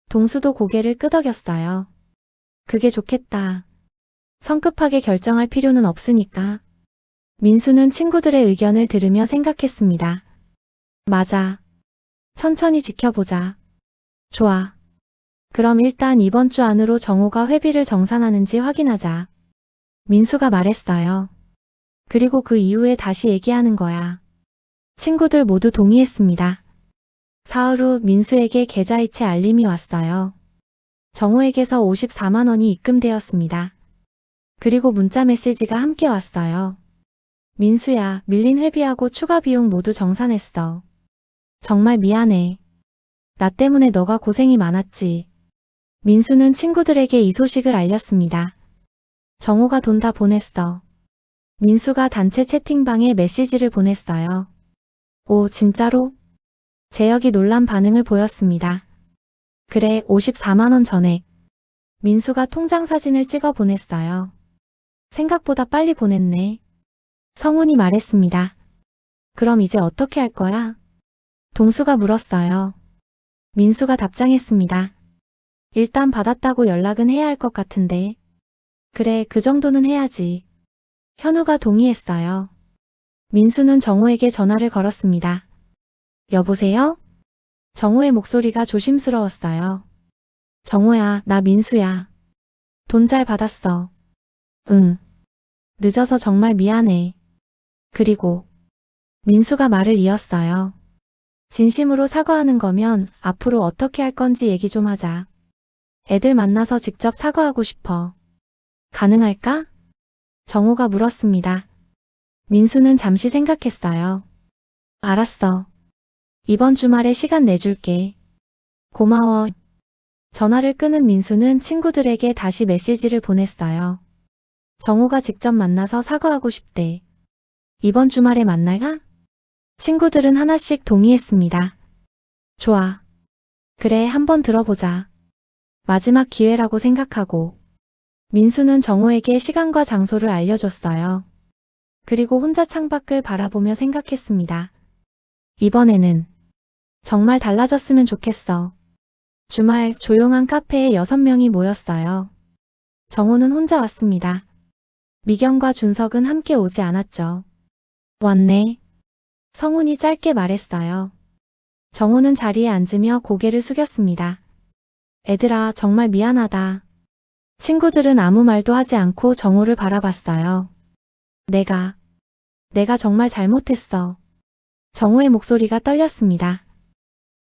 동수도 고개를 끄덕였어요. 그게 좋겠다. 성급하게 결정할 필요는 없으니까. 민수는 친구들의 의견을 들으며 생각했습니다. 맞아. 천천히 지켜보자. 좋아. 그럼 일단 이번 주 안으로 정호가 회비를 정산하는지 확인하자. 민수가 말했어요. 그리고 그 이후에 다시 얘기하는 거야. 친구들 모두 동의했습니다. 사흘 후 민수에게 계좌이체 알림이 왔어요. 정호에게서 54만 원이 입금되었습니다. 그리고 문자 메시지가 함께 왔어요. 민수야, 밀린 회비하고 추가 비용 모두 정산했어. 정말 미안해. 나 때문에 너가 고생이 많았지. 민수는 친구들에게 이 소식을 알렸습니다. 정호가 돈 다 보냈어. 민수가 단체 채팅방에 메시지를 보냈어요. 오, 진짜로? 재혁이 놀란 반응을 보였습니다. 그래, 54만 원 전액. 민수가 통장 사진을 찍어 보냈어요. 생각보다 빨리 보냈네. 성훈이 말했습니다. 그럼 이제 어떻게 할 거야? 동수가 물었어요. 민수가 답장했습니다. 일단 받았다고 연락은 해야 할 것 같은데. 그래, 그 정도는 해야지. 현우가 동의했어요. 민수는 정호에게 전화를 걸었습니다. 여보세요? 정호의 목소리가 조심스러웠어요. 정호야, 나 민수야. 돈 잘 받았어. 응. 늦어서 정말 미안해. 그리고 민수가 말을 이었어요. 진심으로 사과하는 거면 앞으로 어떻게 할 건지 얘기 좀 하자. 애들 만나서 직접 사과하고 싶어. 가능할까? 정호가 물었습니다. 민수는 잠시 생각했어요. 알았어. 이번 주말에 시간 내줄게. 고마워. 전화를 끊은 민수는 친구들에게 다시 메시지를 보냈어요. 정호가 직접 만나서 사과하고 싶대. 이번 주말에 만날까? 친구들은 하나씩 동의했습니다. 좋아. 그래, 한번 들어보자. 마지막 기회라고 생각하고. 민수는 정호에게 시간과 장소를 알려줬어요. 그리고 혼자 창밖을 바라보며 생각했습니다. 이번에는 정말 달라졌으면 좋겠어. 주말 조용한 카페에 6명이 모였어요. 정호는 혼자 왔습니다. 미경과 준석은 함께 오지 않았죠. 왔네. 성훈이 짧게 말했어요. 정호는 자리에 앉으며 고개를 숙였습니다. 애들아, 정말 미안하다. 친구들은 아무 말도 하지 않고 정호를 바라봤어요. 내가 정말 잘못했어. 정호의 목소리가 떨렸습니다.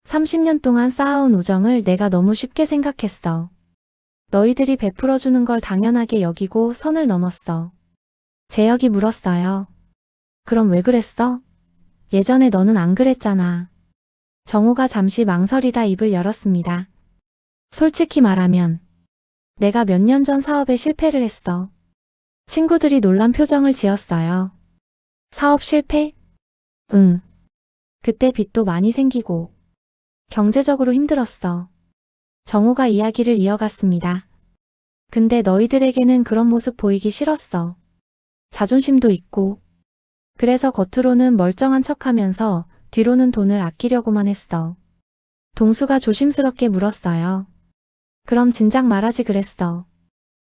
30년 동안 쌓아온 우정을 내가 너무 쉽게 생각했어. 너희들이 베풀어주는 걸 당연하게 여기고 선을 넘었어. 재혁이 물었어요. 그럼 왜 그랬어? 예전에 너는 안 그랬잖아. 정호가 잠시 망설이다 입을 열었습니다. 솔직히 말하면 내가 몇 년 전 사업에 실패를 했어. 친구들이 놀란 표정을 지었어요. 사업 실패? 응. 그때 빚도 많이 생기고 경제적으로 힘들었어. 정호가 이야기를 이어갔습니다. 근데 너희들에게는 그런 모습 보이기 싫었어. 자존심도 있고. 그래서 겉으로는 멀쩡한 척하면서 뒤로는 돈을 아끼려고만 했어. 동수가 조심스럽게 물었어요. 그럼 진작 말하지 그랬어.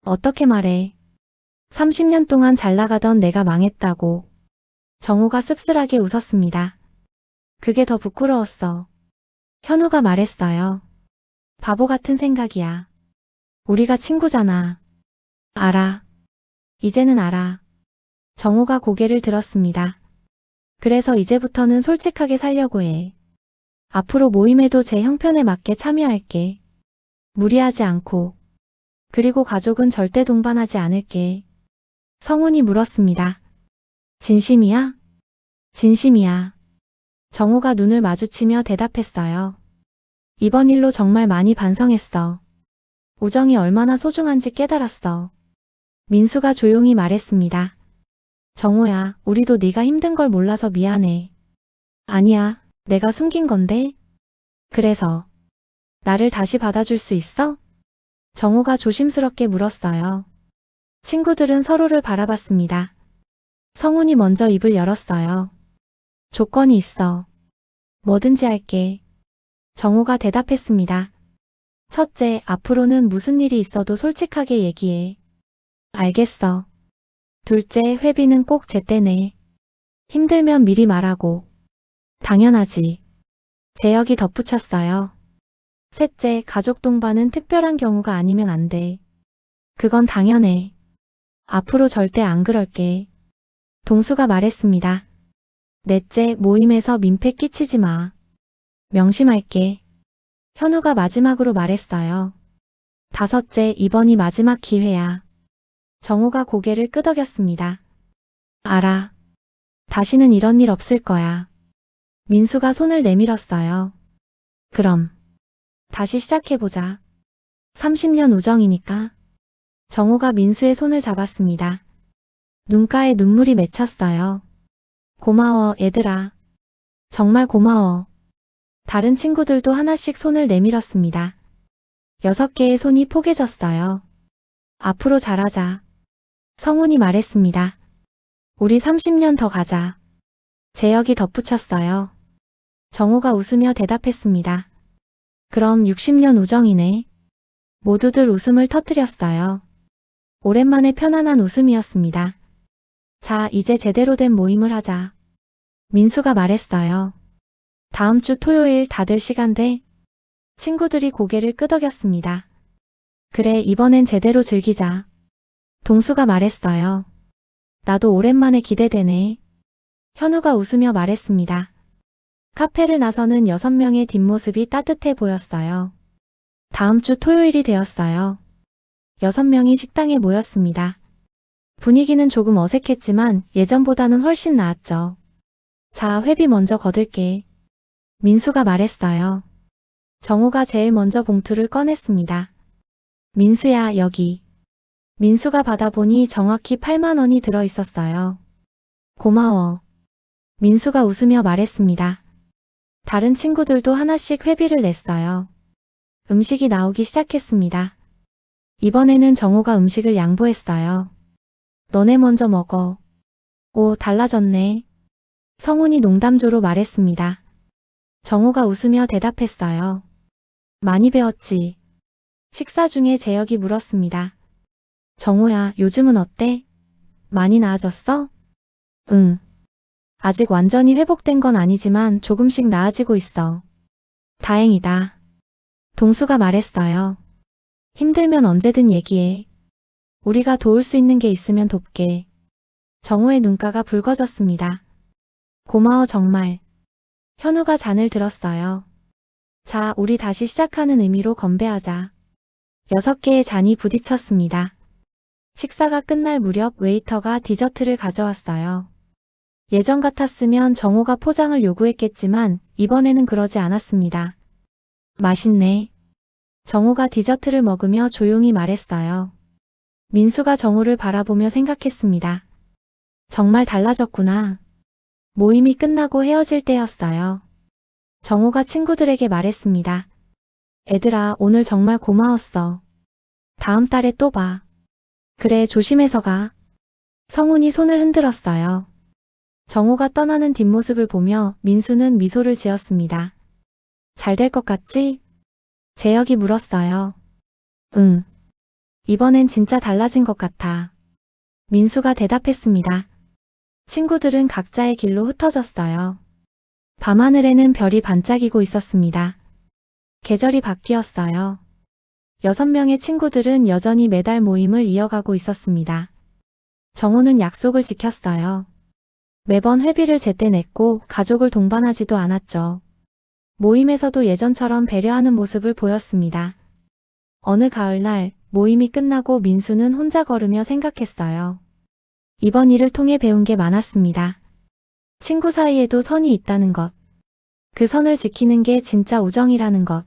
어떻게 말해? 30년 동안 잘 나가던 내가 망했다고. 정호가 씁쓸하게 웃었습니다. 그게 더 부끄러웠어. 현우가 말했어요. 바보 같은 생각이야. 우리가 친구잖아. 알아. 이제는 알아. 정호가 고개를 들었습니다. 그래서 이제부터는 솔직하게 살려고 해. 앞으로 모임에도 제 형편에 맞게 참여할게. 무리하지 않고. 그리고 가족은 절대 동반하지 않을게. 성훈이 물었습니다. 진심이야? 진심이야. 정호가 눈을 마주치며 대답했어요. 이번 일로 정말 많이 반성했어. 우정이 얼마나 소중한지 깨달았어. 민수가 조용히 말했습니다. 정호야, 우리도 네가 힘든 걸 몰라서 미안해. 아니야, 내가 숨긴 건데. 그래서 나를 다시 받아줄 수 있어? 정호가 조심스럽게 물었어요. 친구들은 서로를 바라봤습니다. 성훈이 먼저 입을 열었어요. 조건이 있어. 뭐든지 할게. 정호가 대답했습니다. 첫째, 앞으로는 무슨 일이 있어도 솔직하게 얘기해. 알겠어. 둘째, 회비는 꼭 제때 내. 힘들면 미리 말하고. 당연하지. 재혁이 덧붙였어요. 셋째, 가족 동반은 특별한 경우가 아니면 안 돼. 그건 당연해. 앞으로 절대 안 그럴게. 동수가 말했습니다. 넷째, 모임에서 민폐 끼치지 마. 명심할게. 현우가 마지막으로 말했어요. 다섯째, 이번이 마지막 기회야. 정호가 고개를 끄덕였습니다. 알아. 다시는 이런 일 없을 거야. 민수가 손을 내밀었어요. 그럼 다시 시작해보자. 30년 우정이니까. 정호가 민수의 손을 잡았습니다. 눈가에 눈물이 맺혔어요. 고마워, 얘들아. 정말 고마워. 다른 친구들도 하나씩 손을 내밀었습니다. 6개의 손이 포개졌어요. 앞으로 잘하자. 성훈이 말했습니다. 우리 30년 더 가자. 재혁이 덧붙였어요. 정호가 웃으며 대답했습니다. 그럼 60년 우정이네. 모두들 웃음을 터뜨렸어요. 오랜만에 편안한 웃음이었습니다. 자, 이제 제대로 된 모임을 하자. 민수가 말했어요. 다음 주 토요일 다들 시간 돼? 친구들이 고개를 끄덕였습니다. 그래, 이번엔 제대로 즐기자. 동수가 말했어요. 나도 오랜만에 기대되네. 현우가 웃으며 말했습니다. 카페를 나서는 6명의 뒷모습이 따뜻해 보였어요. 다음 주 토요일이 되었어요. 6명이 식당에 모였습니다. 분위기는 조금 어색했지만 예전보다는 훨씬 나았죠. 자, 회비 먼저 거둘게. 민수가 말했어요. 정우가 제일 먼저 봉투를 꺼냈습니다. 민수야, 여기. 민수가 받아보니 정확히 8만 원이 들어 있었어요. 고마워. 민수가 웃으며 말했습니다. 다른 친구들도 하나씩 회비를 냈어요. 음식이 나오기 시작했습니다. 이번에는 정우가 음식을 양보했어요. 너네 먼저 먹어. 오, 달라졌네. 성훈이 농담조로 말했습니다. 정우가 웃으며 대답했어요. 많이 배웠지. 식사 중에 재혁이 물었습니다. 정우야, 요즘은 어때? 많이 나아졌어? 응. 아직 완전히 회복된 건 아니지만 조금씩 나아지고 있어. 다행이다. 동수가 말했어요. 힘들면 언제든 얘기해. 우리가 도울 수 있는 게 있으면 돕게. 정우의 눈가가 붉어졌습니다. 고마워 정말. 현우가 잔을 들었어요. 자, 우리 다시 시작하는 의미로 건배하자. 6개의 잔이 부딪혔습니다. 식사가 끝날 무렵 웨이터가 디저트를 가져왔어요. 예전 같았으면 정우가 포장을 요구했겠지만 이번에는 그러지 않았습니다. 맛있네. 정우가 디저트를 먹으며 조용히 말했어요. 민수가 정우를 바라보며 생각했습니다. 정말 달라졌구나. 모임이 끝나고 헤어질 때였어요. 정우가 친구들에게 말했습니다. 애들아, 오늘 정말 고마웠어. 다음 달에 또 봐. 그래, 조심해서 가. 성훈이 손을 흔들었어요. 정우가 떠나는 뒷모습을 보며 민수는 미소를 지었습니다. 잘 될 것 같지? 재혁이 물었어요. 응. 이번엔 진짜 달라진 것 같아. 민수가 대답했습니다. 친구들은 각자의 길로 흩어졌어요. 밤하늘에는 별이 반짝이고 있었습니다. 계절이 바뀌었어요. 6명의 친구들은 여전히 매달 모임을 이어가고 있었습니다. 정우는 약속을 지켰어요. 매번 회비를 제때 냈고 가족을 동반하지도 않았죠. 모임에서도 예전처럼 배려하는 모습을 보였습니다. 어느 가을날 모임이 끝나고 민수는 혼자 걸으며 생각했어요. 이번 일을 통해 배운 게 많았습니다. 친구 사이에도 선이 있다는 것. 그 선을 지키는 게 진짜 우정이라는 것.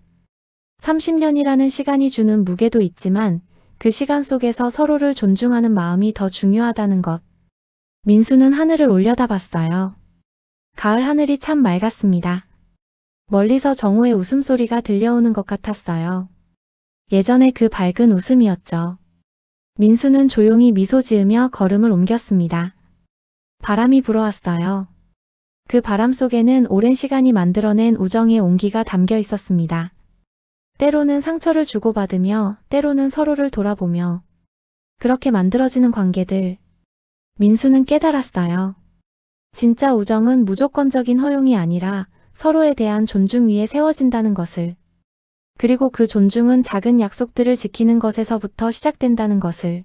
30년이라는 시간이 주는 무게도 있지만 그 시간 속에서 서로를 존중하는 마음이 더 중요하다는 것. 민수는 하늘을 올려다봤어요. 가을 하늘이 참 맑았습니다. 멀리서 정우의 웃음소리가 들려오는 것 같았어요. 예전의 그 밝은 웃음이었죠. 민수는 조용히 미소 지으며 걸음을 옮겼습니다. 바람이 불어왔어요. 그 바람 속에는 오랜 시간이 만들어낸 우정의 온기가 담겨 있었습니다. 때로는 상처를 주고받으며 때로는 서로를 돌아보며 그렇게 만들어지는 관계들. 민수는 깨달았어요. 진짜 우정은 무조건적인 허용이 아니라 서로에 대한 존중 위에 세워진다는 것을. 그리고 그 존중은 작은 약속들을 지키는 것에서부터 시작된다는 것을.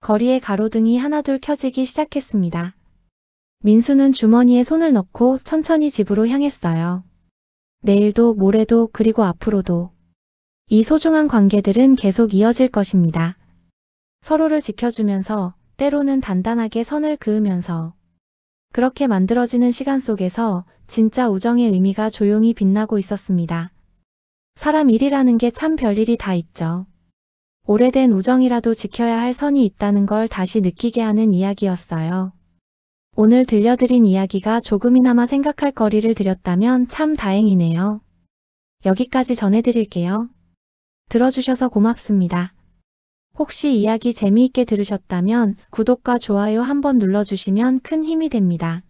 거리의 가로등이 하나둘 켜지기 시작했습니다. 민수는 주머니에 손을 넣고 천천히 집으로 향했어요. 내일도 모레도 그리고 앞으로도 이 소중한 관계들은 계속 이어질 것입니다. 서로를 지켜주면서 때로는 단단하게 선을 그으면서 그렇게 만들어지는 시간 속에서 진짜 우정의 의미가 조용히 빛나고 있었습니다. 사람 일이라는 게 참 별일이 다 있죠. 오래된 우정이라도 지켜야 할 선이 있다는 걸 다시 느끼게 하는 이야기였어요. 오늘 들려드린 이야기가 조금이나마 생각할 거리를 드렸다면 참 다행이네요. 여기까지 전해드릴게요. 들어주셔서 고맙습니다. 혹시 이야기 재미있게 들으셨다면 구독과 좋아요 한번 눌러주시면 큰 힘이 됩니다.